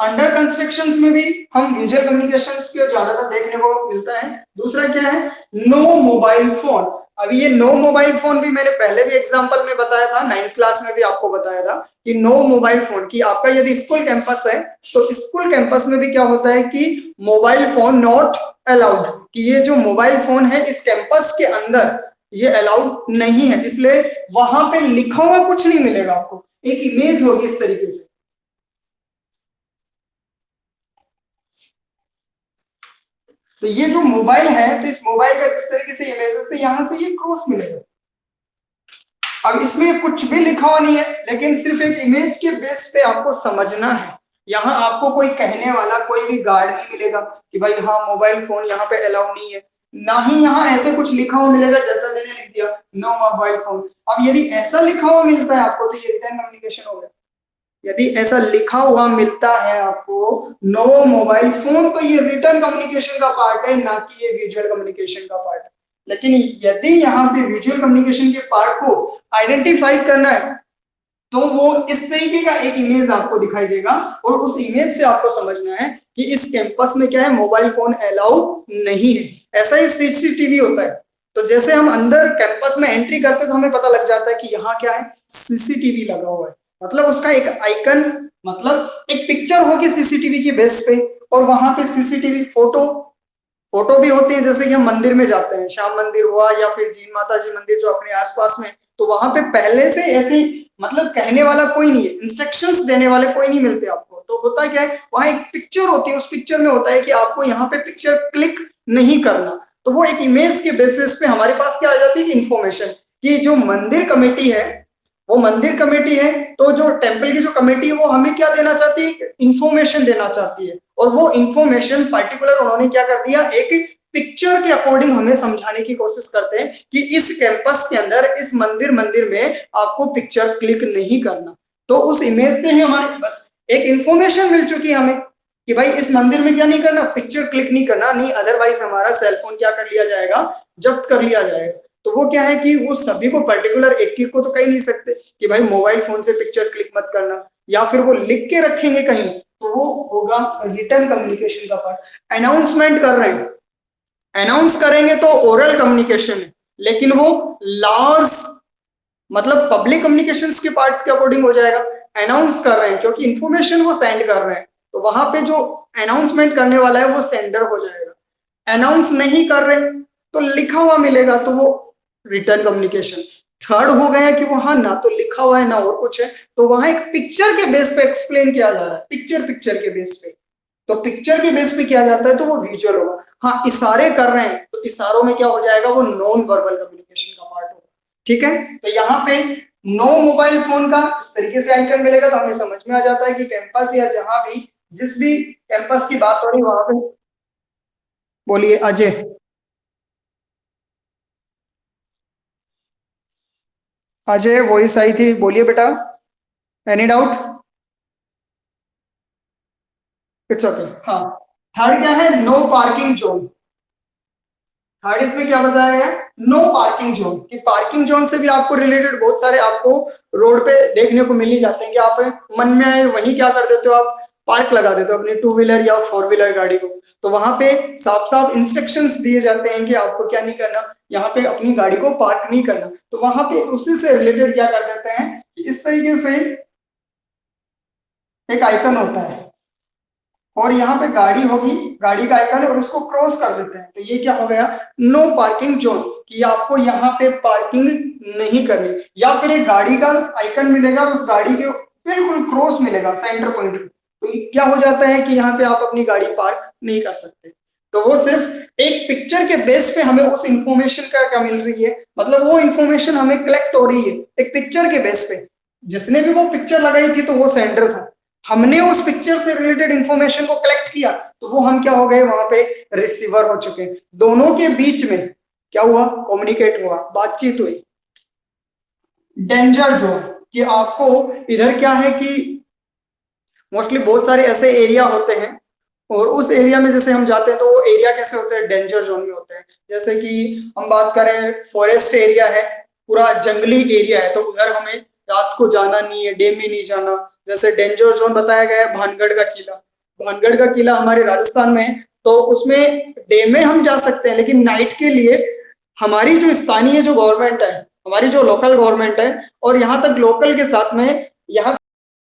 अंडर कंस्ट्रक्शंस में भी हम विजुअल कम्युनिकेशंस के ज्यादातर देखने को मिलता है। दूसरा क्या है, नो मोबाइल फोन। अभी ये नो मोबाइल फोन भी मैंने पहले भी एग्जांपल में बताया था, 9th क्लास में भी आपको बताया था कि नो मोबाइल फोन की आपका यदि स्कूल कैंपस है तो स्कूल कैंपस में भी क्या होता है कि मोबाइल फोन नॉट अलाउड, कि ये जो मोबाइल फोन है इस कैंपस के अंदर ये अलाउड नहीं है। इसलिए वहां पे लिखा हुआ कुछ नहीं मिलेगा आपको, एक इमेज होगी इस तरीके से। तो ये जो मोबाइल है, तो इस मोबाइल का जिस तरीके से इमेज है, तो यहाँ से ये क्रॉस मिलेगा। अब इसमें कुछ भी लिखा हुआ नहीं है, लेकिन सिर्फ एक इमेज के बेस पे आपको समझना है। यहाँ आपको कोई कहने वाला कोई भी गार्ड नहीं मिलेगा कि भाई हाँ मोबाइल फोन यहाँ पे अलाउ नहीं है, ना ही यहाँ ऐसे कुछ लिखा हुआ मिलेगा जैसा मैंने लिख दिया नो मोबाइल फोन। अब यदि ऐसा लिखा हुआ मिलता है आपको तो ये रिटर्न कम्युनिकेशन हो गया। यदि ऐसा लिखा हुआ मिलता है आपको नो मोबाइल फोन, तो ये रिटर्न कम्युनिकेशन का पार्ट है, ना कि ये विजुअल कम्युनिकेशन का पार्ट है। लेकिन यदि यहाँ पे विजुअल कम्युनिकेशन के पार्ट को आइडेंटिफाई करना है तो वो इस तरीके का एक इमेज आपको दिखाई देगा, और उस इमेज से आपको समझना है कि इस कैंपस में क्या है, मोबाइल फोन अलाउ नहीं है। ऐसा ही सीसीटीवी होता है। तो जैसे हम अंदर कैंपस में एंट्री करते तो हमें पता लग जाता है कि यहाँ क्या है, सीसीटीवी लगा हुआ है। मतलब उसका एक आइकन, मतलब एक पिक्चर होगी सीसीटीवी की बेस पे, और वहां पे सीसीटीवी फोटो भी होती है। जैसे कि हम मंदिर में जाते हैं, श्याम मंदिर हुआ या फिर जीन माता जी मंदिर जो अपने आसपास में, तो वहां पे पहले से ऐसी मतलब कहने वाला कोई नहीं है, इंस्ट्रक्शंस देने वाले कोई नहीं मिलते आपको। तो होता क्या है, वहां एक पिक्चर होती है, उस पिक्चर में होता है कि आपको यहाँ पे पिक्चर क्लिक नहीं करना। तो वो एक इमेज के बेसिस पे हमारे पास क्या आ जाती है कि इंफॉर्मेशन, कि जो मंदिर कमेटी है वो मंदिर कमेटी है, तो जो टेम्पल की जो कमेटी है वो हमें क्या देना चाहती है, इंफॉर्मेशन देना चाहती है। और वो इंफॉर्मेशन पर्टिकुलर उन्होंने क्या कर दिया, एक पिक्चर के अकॉर्डिंग हमें समझाने की कोशिश करते हैं कि इस कैंपस के अंदर, इस मंदिर में आपको पिक्चर क्लिक नहीं करना। तो उस इमेज से ही हमारे बस एक इंफॉर्मेशन मिल चुकी है हमें कि भाई इस मंदिर में क्या नहीं करना, पिक्चर क्लिक नहीं करना, नहीं अदरवाइज हमारा सेलफोन क्या कर लिया जाएगा, जब्त कर लिया जाएगा। तो वो क्या है कि वो सभी को पर्टिकुलर एक को तो कह नहीं सकते कि भाई मोबाइल फोन से पिक्चर क्लिक मत करना, या फिर वो लिख के रखेंगे कहीं, तो वो होगा रिटर्न कम्युनिकेशन का पार्ट। अनाउंसमेंट कर रहे हैं, अनाउंस करेंगे तो ओरल कम्युनिकेशन है, लेकिन वो लार्ज मतलब पब्लिक कम्युनिकेशंस के पार्ट्स के अकॉर्डिंग हो जाएगा। अनाउंस कर रहे हैं क्योंकि इंफॉर्मेशन वो सेंड कर रहे हैं, तो वहां पे जो अनाउंसमेंट करने वाला है वो सेंडर हो जाएगा। अनाउंस नहीं कर रहे तो लिखा हुआ मिलेगा, तो वो रिटर्न कम्युनिकेशन। थर्ड हो गया कि वहां ना तो लिखा हुआ है ना और कुछ है, तो वहां एक पिक्चर के बेस पे एक्सप्लेन किया जा रहा है, पिक्चर के बेस पे। तो पिक्चर के बेस पे किया जाता है तो वो विजुअल होगा। हाँ इशारे कर रहे हैं तो इशारों में क्या हो जाएगा, वो नॉन वर्बल कम्युनिकेशन का पार्ट होगा। ठीक है, तो यहाँ पे नो मोबाइल फोन का इस तरीके से आइकन मिलेगा, तो हमें समझ में आ जाता है कि कैंपस या जहां भी जिस भी कैंपस की बात हो रही वहां पे। बोलिए अजय। अजय वॉइस आई थी, बोलिए बेटा, एनी डाउट? It's okay. हाँ, थर्ड क्या है, नो पार्किंग जोन। थर्ड इसमें क्या बताया गया, नो पार्किंग जोन। कि पार्किंग जोन से भी आपको रिलेटेड बहुत सारे आपको रोड पे देखने को मिल ही जाते हैं कि आप मन में आए वहीं क्या कर देते हो, आप पार्क लगा देते हो अपनी टू व्हीलर या फोर व्हीलर गाड़ी को। तो वहां पे साफ साफ इंस्ट्रक्शंस दिए जाते हैं कि आपको क्या नहीं करना, यहाँ पे अपनी गाड़ी को पार्क नहीं करना। तो वहां पे उसी से रिलेटेड क्या कर देते हैं कि इस तरीके से एक आइकन होता है, और यहाँ पे गाड़ी होगी, गाड़ी का आइकन है, और उसको क्रॉस कर देते हैं। तो ये क्या हो गया, नो पार्किंग जोन, कि आपको यहाँ पे पार्किंग नहीं करनी। या फिर एक गाड़ी का आइकन मिलेगा और उस गाड़ी के बिल्कुल क्रॉस मिलेगा सेंटर पॉइंट पे, तो क्या हो जाता है कि यहाँ पे आप अपनी गाड़ी पार्क नहीं कर सकते। तो वो सिर्फ एक पिक्चर के बेस पे हमें उस इंफॉर्मेशन का क्या मिल रही है, मतलब वो इंफॉर्मेशन हमें कलेक्ट हो रही है एक पिक्चर के बेस पे। जिसने भी वो पिक्चर लगाई थी तो वो सेंडर था, हमने उस पिक्चर से रिलेटेड इंफॉर्मेशन को कलेक्ट किया, तो वो हम क्या हो गए, वहां पे रिसीवर हो चुके। दोनों के बीच में क्या हुआ, कम्युनिकेट हुआ, बातचीत हुई। डेंजर जोन, कि आपको इधर क्या है कि मोस्टली बहुत सारे ऐसे एरिया होते हैं, और उस एरिया में जैसे हम जाते हैं तो वो एरिया कैसे होते हैं, डेंजर जोन में होते हैं। जैसे कि हम बात करें फॉरेस्ट एरिया है, पूरा जंगली एरिया है, तो उधर हमें रात को जाना नहीं है, डे में नहीं जाना। जैसे डेंजर जोन बताया गया है भानगढ़ का किला। भानगढ़ का किला हमारे राजस्थान में है, तो उसमें डे में हम जा सकते हैं, लेकिन नाइट के लिए हमारी जो स्थानीय जो गवर्नमेंट है, हमारी जो लोकल गवर्नमेंट है, और यहाँ तक लोकल के साथ में यहाँ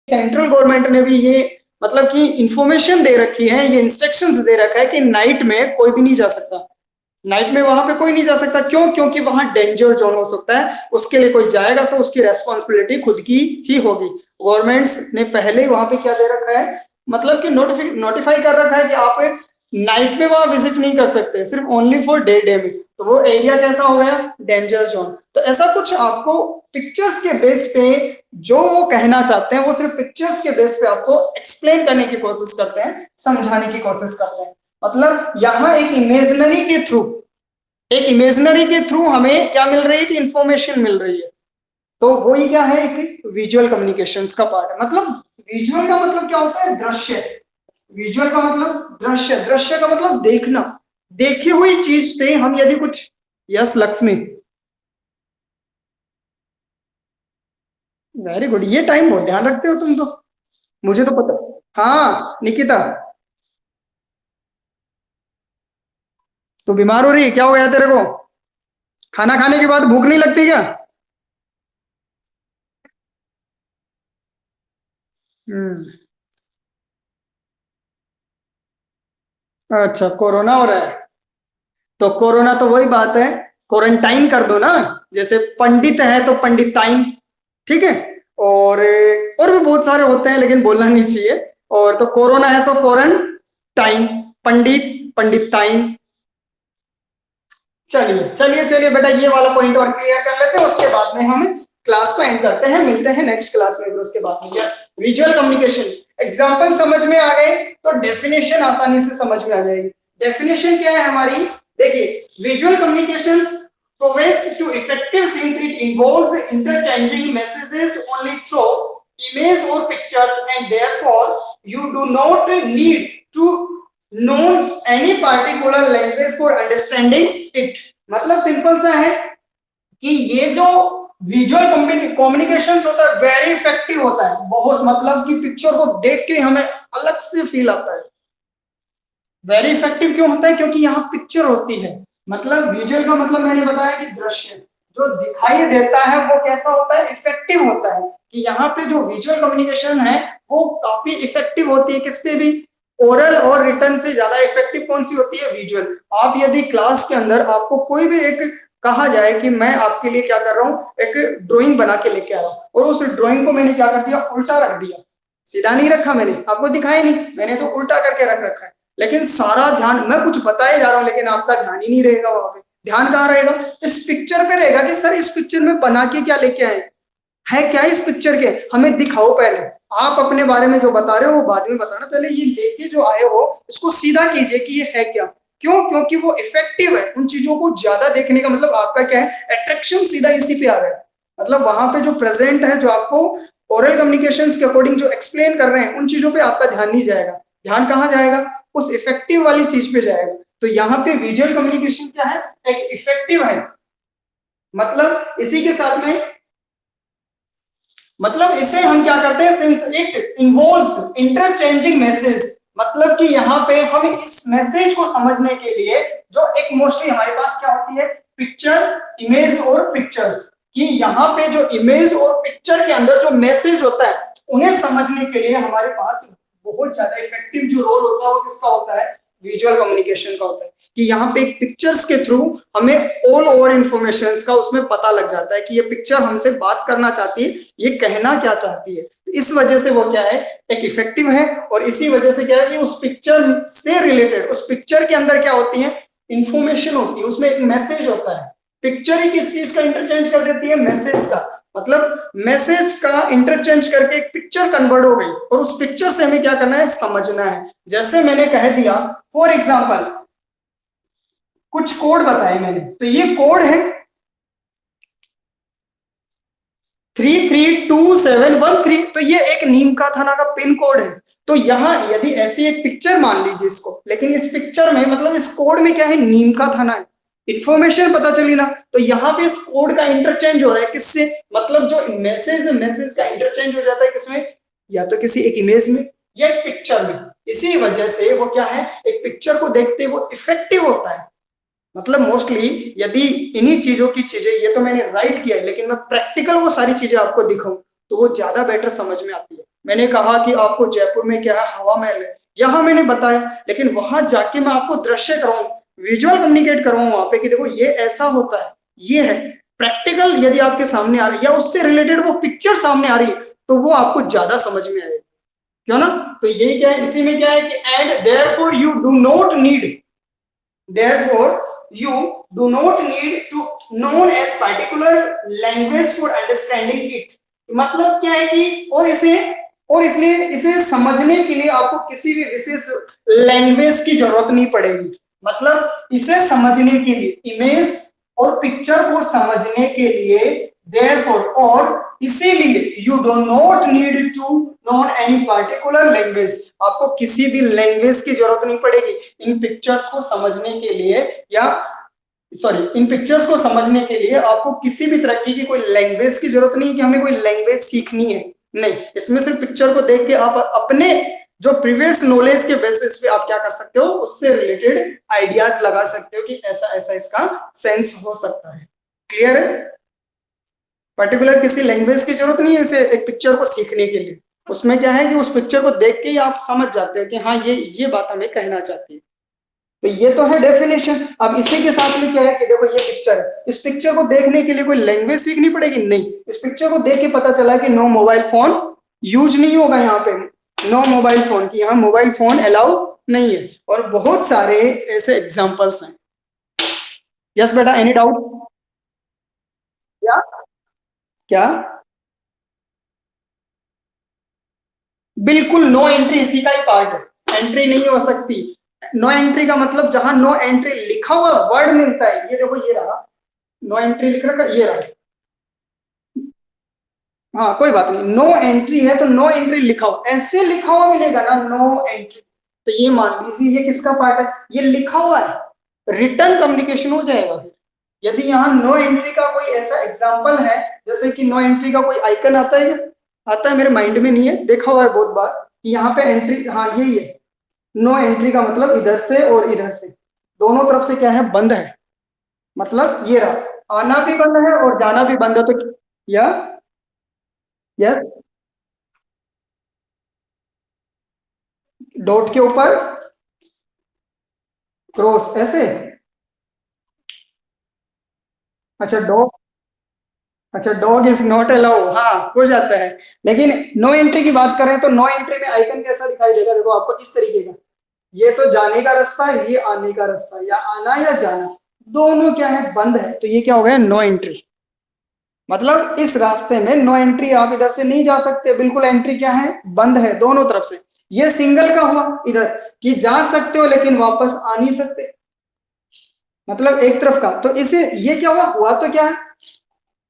सेंट्रल गवर्नमेंट ने भी ये मतलब कि इंफॉर्मेशन दे रखी है, ये इंस्ट्रक्शंस दे रखा है कि नाइट में कोई भी नहीं जा सकता। नाइट में वहां पे कोई नहीं जा सकता, क्यों, क्योंकि वहां डेंजर जोन हो सकता है, उसके लिए कोई जाएगा तो उसकी रेस्पॉन्सिबिलिटी खुद की ही होगी। गवर्नमेंट्स ने पहले ही वहां पे क्या दे रखा है, मतलब कि नोटिफाई कर रखा है कि आप नाइट में वहां विजिट नहीं कर सकते, सिर्फ ओनली फॉर डे में। तो वो एरिया कैसा हो गया, डेंजर जोन। तो ऐसा कुछ आपको पिक्चर्स के बेस पे जो वो कहना चाहते हैं वो सिर्फ पिक्चर्स के बेस पे आपको एक्सप्लेन करने की कोशिश करते हैं, समझाने की कोशिश करते हैं। मतलब यहाँ एक इमेजनरी के थ्रू हमें क्या मिल रही है कि इंफॉर्मेशन मिल रही है। तो वही क्या है, एक विजुअल कम्युनिकेशंस का पार्ट है। मतलब विजुअल का मतलब क्या होता है, दृश्य। विजुअल का मतलब दृश्य, दृश्य का मतलब देखना, देखी हुई चीज से हम यदि कुछ। यस लक्ष्मी, वेरी गुड, ये टाइम बहुत ध्यान रखते हो तुम तो, मुझे तो पता। हाँ निकिता, तू बीमार हो रही है, क्या हो गया तेरे को? खाना खाने के बाद भूख नहीं लगती क्या? हम्म। अच्छा, कोरोना हो रहा है। तो कोरोना तो वही बात है, क्वारंटाइन कर दो ना। जैसे पंडित है तो पंडिताइन, ठीक है। और भी बहुत सारे होते हैं लेकिन बोलना नहीं चाहिए। और तो कोरोना है तो क्वारंटाइन, पंडित पंडिताइन। चलिए चलिए चलिए बेटा, ये वाला पॉइंट और क्लियर कर लेते हैं, उसके बाद में हम क्लास को एंड करते हैं, मिलते हैं नेक्स्ट क्लास में। फिर उसके बाद में यस, विजुअल कम्युनिकेशन एग्जांपल समझ में आ गए तो डेफिनेशन आसानी से समझ में आ जाएगी। डेफिनेशन क्या है हमारी, देखिए, visual communications provides to effective since it involves interchanging messages only through image or pictures, and therefore you do not need to know any particular language for understanding it। मतलब सिंपल सा है कि ये जो विजुअल कम्युनिकेशन होता है very effective होता है बहुत। मतलब कि पिक्चर को देख के हमें अलग से फील आता है। वेरी इफेक्टिव क्यों होता है, क्योंकि यहाँ पिक्चर होती है। मतलब विजुअल का मतलब मैंने बताया कि दृश्य जो दिखाई देता है वो कैसा होता है, इफेक्टिव होता है। कि यहाँ पे जो विजुअल कम्युनिकेशन है वो काफी इफेक्टिव होती है, किससे भी, ओरल और रिटर्न से ज्यादा इफेक्टिव कौन सी होती है, विजुअल। आप यदि क्लास के अंदर आपको कोई भी एक कहा जाए कि मैं आपके लिए क्या कर रहा हूँ, एक ड्राइंग बना के लेके आ रहा हूँ, और उस ड्राइंग को मैंने क्या कर दिया, उल्टा रख दिया, सीधा नहीं रखा मैंने, आपको दिखाई नहीं, मैंने तो उल्टा करके रख रखा है। लेकिन सारा ध्यान, मैं कुछ बताए जा रहा हूं लेकिन आपका ध्यान ही नहीं रहेगा वहां पे। ध्यान कहाँ रहेगा, इस पिक्चर पे रहेगा कि सर इस पिक्चर में बना के क्या लेके आए है, क्या इस पिक्चर के, हमें दिखाओ पहले। आप अपने बारे में जो बता रहे हो वो बाद में बताना, पहले ये लेके जो आए हो इसको सीधा कीजिए कि ये है क्या। क्यों, क्योंकि वो इफेक्टिव है। उन चीजों को ज्यादा देखने का मतलब आपका क्या है, अट्रैक्शन सीधा इसी पे आ रहा है। मतलब वहां पे जो प्रेजेंट है, जो आपको ओरल कम्युनिकेशन के अकॉर्डिंग जो एक्सप्लेन कर रहे हैं, उन चीजों पे आपका ध्यान नहीं जाएगा। ध्यान कहाँ जाएगा, उस इफेक्टिव वाली चीज पे जाएगा। तो यहाँ पे विजुअल कम्युनिकेशन क्या है, एक इफेक्टिव है। मतलब इसी के साथ में, मतलब इसे हम क्या करते हैं, since it involves interchanging message. मतलब कि यहाँ पे हम इस मैसेज को समझने के लिए जो एक मोस्टली हमारे पास क्या होती है, पिक्चर, इमेज और पिक्चर्स। कि यहाँ पे जो इमेज और पिक्चर के अंदर जो मैसेज होता है उन्हें समझने के लिए हमारे पास बहुत ज्यादा इफेक्टिव जो रोल होता है वो किसका होता है, विजुअल कम्युनिकेशन का होता है। कि यहाँ पे एक पिक्चर्स के थ्रू हमें ऑल ओवर इंफॉर्मेशन का उसमें पता लग जाता है कि ये पिक्चर हमसे बात करना चाहती है, ये कहना क्या चाहती है। तो इस वजह से वो क्या है, एक इफेक्टिव है। और इसी वजह से क्या है कि उस पिक्चर से रिलेटेड, उस पिक्चर के अंदर क्या होती है, इंफॉर्मेशन होती है, उसमें एक मैसेज होता है। पिक्चर ही किस चीज का इंटरचेंज कर देती है, मैसेज का। मतलब मैसेज का इंटरचेंज करके एक पिक्चर कन्वर्ट हो गई, और उस पिक्चर से हमें क्या करना है, समझना है। जैसे मैंने कह दिया फॉर एग्जाम्पल, कुछ कोड बताए मैंने, तो ये कोड है 332713। तो ये एक नीम का थाना का पिन कोड है। तो यहाँ यदि ऐसी एक पिक्चर मान लीजिए इसको, लेकिन इस पिक्चर में मतलब इस कोड में क्या है, नीम का थाना है, इंफॉर्मेशन पता चली ना। तो यहाँ पे इस कोड का इंटरचेंज हो रहा है किससे, मतलब जो मैसेज है, मैसेज का इंटरचेंज हो जाता है किसमें, या तो किसी एक इमेज में या एक पिक्चर में। इसी वजह से वो क्या है, एक पिक्चर को देखते वो इफेक्टिव होता है। मतलब मोस्टली यदि इन्हीं चीजों की चीजें, ये तो मैंने राइट किया है लेकिन मैं प्रैक्टिकल वो सारी चीजें आपको दिखाऊं तो वो ज्यादा बेटर समझ में आती है। मैंने कहा कि आपको जयपुर में क्या है, हवा महल है, यहाँ मैंने बताया, लेकिन वहां जाके मैं आपको दृश्य कराऊं, विजुअल कम्युनिकेट कराऊं वहां पे कि देखो ये ऐसा होता है, ये है। प्रैक्टिकल यदि आपके सामने आ रही है या उससे रिलेटेड वो पिक्चर सामने आ रही है तो वो आपको ज्यादा समझ में आएगी। क्यों ना? तो यही क्या है, इसी में क्या है कि and therefore you do not need, therefore you do not need to known as particular language for understanding it। मतलब क्या है कि और इसलिए इसे समझने के लिए आपको किसी भी विशेष लैंग्वेज की जरूरत नहीं पड़ेगी। मतलब इसे समझने के लिए, इमेज और पिक्चर को समझने के लिए, therefore और इसीलिए you do not need to know any particular language, आपको किसी भी लैंग्वेज की जरूरत नहीं पड़ेगी इन पिक्चर्स को समझने के लिए, या सॉरी इन पिक्चर्स को समझने के लिए आपको किसी भी तरह की कोई लैंग्वेज की जरूरत नहीं है कि हमें कोई लैंग्वेज सीखनी है, नहीं। इसमें सिर्फ पिक्चर को देख के आप अपने जो प्रीवियस नॉलेज के बेसिस पे आप क्या कर सकते हो, उससे रिलेटेड आइडियाज लगा सकते हो कि ऐसा ऐसा इसका सेंस हो सकता है। क्लियर है? पर्टिकुलर किसी लैंग्वेज की जरूरत नहीं है इसे एक पिक्चर को सीखने के लिए। उसमें क्या है कि उस पिक्चर को देख के ही आप समझ जाते हो कि हाँ ये बात हमें कहना चाहती है। तो ये तो है डेफिनेशन। अब इसी के साथ में क्या है कि देखो ये पिक्चर है, इस पिक्चर को देखने के लिए कोई लैंग्वेज सीखनी पड़ेगी? नहीं। इस पिक्चर को देख के पता चला कि नो मोबाइल फोन यूज नहीं होगा यहाँ पे, नो मोबाइल फोन की, यहाँ मोबाइल फोन अलाउ नहीं है। और बहुत सारे ऐसे एग्जाम्पल्स हैं। यस बेटा, एनी डाउट? क्या क्या? बिल्कुल, नो एंट्री इसी का ही पार्ट है, एंट्री नहीं हो सकती। नो एंट्री का मतलब जहां नो एंट्री लिखा हुआ वर्ड मिलता है, ये देखो ये रहा, नो एंट्री लिख रखा, ये रहा। हाँ कोई बात नहीं, नो एंट्री है तो नो एंट्री लिखा हुआ, ऐसे लिखा हुआ मिलेगा ना नो एंट्री, तो ये मान लीजिए ये किसका पार्ट है, ये लिखा हुआ है, रिटर्न कम्युनिकेशन हो जाएगा फिर। यदि यहाँ नो एंट्री का कोई ऐसा एग्जाम्पल है, जैसे कि नो एंट्री का कोई आइकन आता है, आता है मेरे माइंड में नहीं है, देखा हुआ है बहुत बार कि यहाँ पे एंट्री, हाँ यही है नो एंट्री का मतलब, इधर से और इधर से दोनों तरफ से क्या है, बंद है। मतलब ये रहा, आना भी बंद है और जाना भी बंद है, तो या यस, डॉट के ऊपर क्रॉस ऐसे। अच्छा डॉग, अच्छा डॉग इज नॉट अलाउ, हाँ हो जाता है। लेकिन नो एंट्री की बात करें तो नो एंट्री में आइकन कैसा दिखाई देगा, देखो आपको इस तरीके का, ये तो जाने का रास्ता है, ये आने का रास्ता है, या आना या जाना दोनों क्या है, बंद है, तो ये क्या हो गया, नो एंट्री। मतलब इस रास्ते में नो एंट्री, आप इधर से नहीं जा सकते, बिल्कुल एंट्री क्या है, बंद है दोनों तरफ से। ये सिंगल का हुआ इधर कि जा सकते हो लेकिन वापस आ नहीं सकते, मतलब एक तरफ का। तो इसे ये क्या हुआ तो क्या है,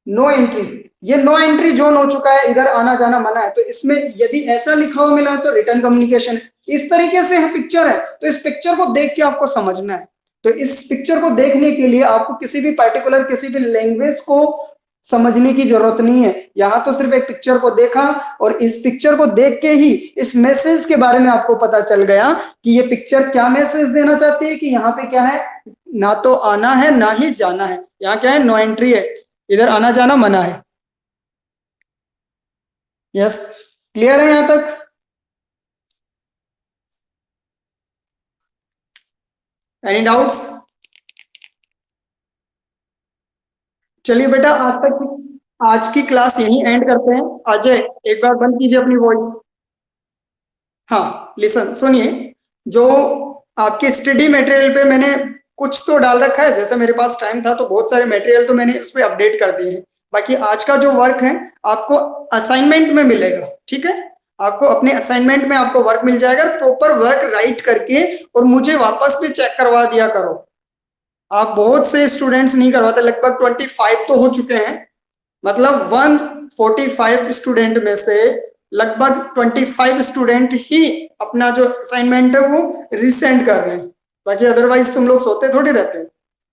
नो एंट्री। ये नो एंट्री जोन हो चुका है, इधर आना जाना मना है, तो इसमें यदि ऐसा लिखा हुआ मिला है तो रिटर्न कम्युनिकेशन। इस तरीके से है पिक्चर है, तो इस पिक्चर को देख के आपको समझना है। तो इस पिक्चर को देखने के लिए आपको किसी भी पर्टिकुलर किसी भी लैंग्वेज को समझने की जरूरत नहीं है, यहां तो सिर्फ एक पिक्चर को देखा और इस पिक्चर को देख के ही इस मैसेज के बारे में आपको पता चल गया कि ये पिक्चर क्या मैसेज देना चाहती है, कि यहाँ पे क्या है, ना तो आना है ना ही जाना है, यहाँ क्या है, नो एंट्री है, इधर आना जाना मना है। यस, क्लियर है यहां तक? Any doubts? चलिए बेटा, आज की क्लास यहीं एंड करते हैं। अजय एक बार बंद कीजिए अपनी वॉइस। हाँ लिसन, सुनिए, जो आपके स्टडी मटेरियल पे मैंने कुछ तो डाल रखा है, जैसे मेरे पास टाइम था तो बहुत सारे मटेरियल तो मैंने उस पर अपडेट कर दिए हैं। बाकी आज का जो वर्क है आपको असाइनमेंट में मिलेगा, ठीक है? आपको अपने असाइनमेंट में आपको वर्क मिल जाएगा, प्रॉपर वर्क राइट करके और मुझे वापस भी चेक करवा दिया करो। आप बहुत से स्टूडेंट्स नहीं करवाते, लगभग 25 तो हो चुके हैं, मतलब 145 स्टूडेंट में से लगभग 25 स्टूडेंट ही अपना जो असाइनमेंट है वो रिसेंड कर रहे हैं, बाकी अदरवाइज तुम लोग सोते थोड़ी रहते हैं।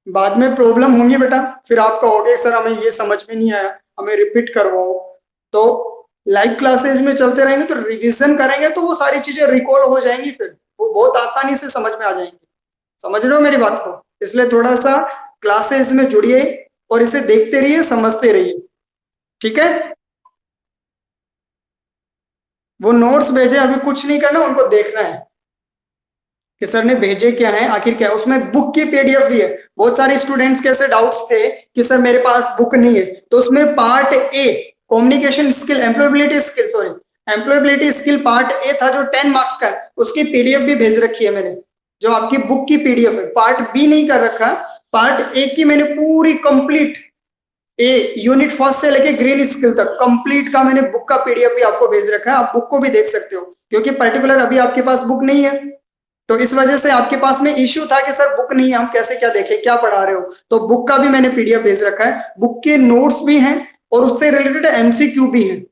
बाद में प्रॉब्लम होंगी बेटा, फिर आप कहोगे सर हमें ये समझ में नहीं आया, हमें रिपीट करवाओ। तो लाइव क्लासेस में चलते रहेंगे तो रिवीजन करेंगे तो वो सारी चीजें रिकॉल हो जाएंगी, फिर वो बहुत आसानी से समझ में आ जाएंगी। समझ रहे हो मेरी बात को? इसलिए थोड़ा सा क्लासेस में जुड़िए और इसे देखते रहिए, समझते रहिए, ठीक है? वो नोट्स भेजे, अभी कुछ नहीं करना, उनको देखना है कि सर ने भेजे क्या है, आखिर क्या है। उसमें बुक की पीडीएफ भी है। बहुत सारे स्टूडेंट्स के ऐसे डाउट्स थे कि सर मेरे पास बुक नहीं है, तो उसमें part A communication skill, employability skill, sorry employability skill part A था जो 10 मार्क्स का है, उसकी पीडीएफ भी भेज रखी है मैंने, जो आपकी बुक की पीडीएफ है। पार्ट बी नहीं कर रखा, पार्ट ए की मैंने पूरी कंप्लीट ए यूनिट फर्स्ट से लेके ग्रीन स्किल तक कंप्लीट का मैंने बुक का पीडीएफ भी आपको भेज रखा है, आप बुक को भी देख सकते हो, क्योंकि पर्टिकुलर अभी आपके पास बुक नहीं है, तो इस वजह से आपके पास में इश्यू था कि सर बुक नहीं है, हम कैसे क्या देखें, क्या पढ़ा रहे हो। तो बुक का भी मैंने पीडीएफ भेज रखा है, बुक के नोट्स भी हैं और उससे रिलेटेड एमसीक्यू भी है,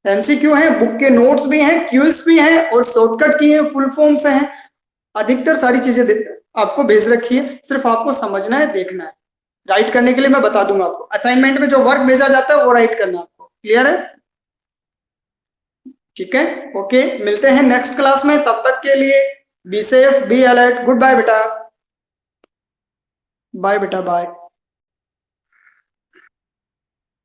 एमसीक्यू है, बुक के नोट्स भी हैं, क्यूज भी हैं और शॉर्टकट की है, फुल फॉर्म से हैं, अधिकतर सारी चीजें आपको भेज रखी है, सिर्फ आपको समझना है, देखना है। राइट करने के लिए मैं बता दूंगा आपको, असाइनमेंट में जो वर्क भेजा जाता है वो राइट करना आपको, क्लियर है? ठीक है, ओके, मिलते हैं नेक्स्ट क्लास में, तब तक के लिए be safe, be alert, good bye बेटा, बाय बेटा, बाय।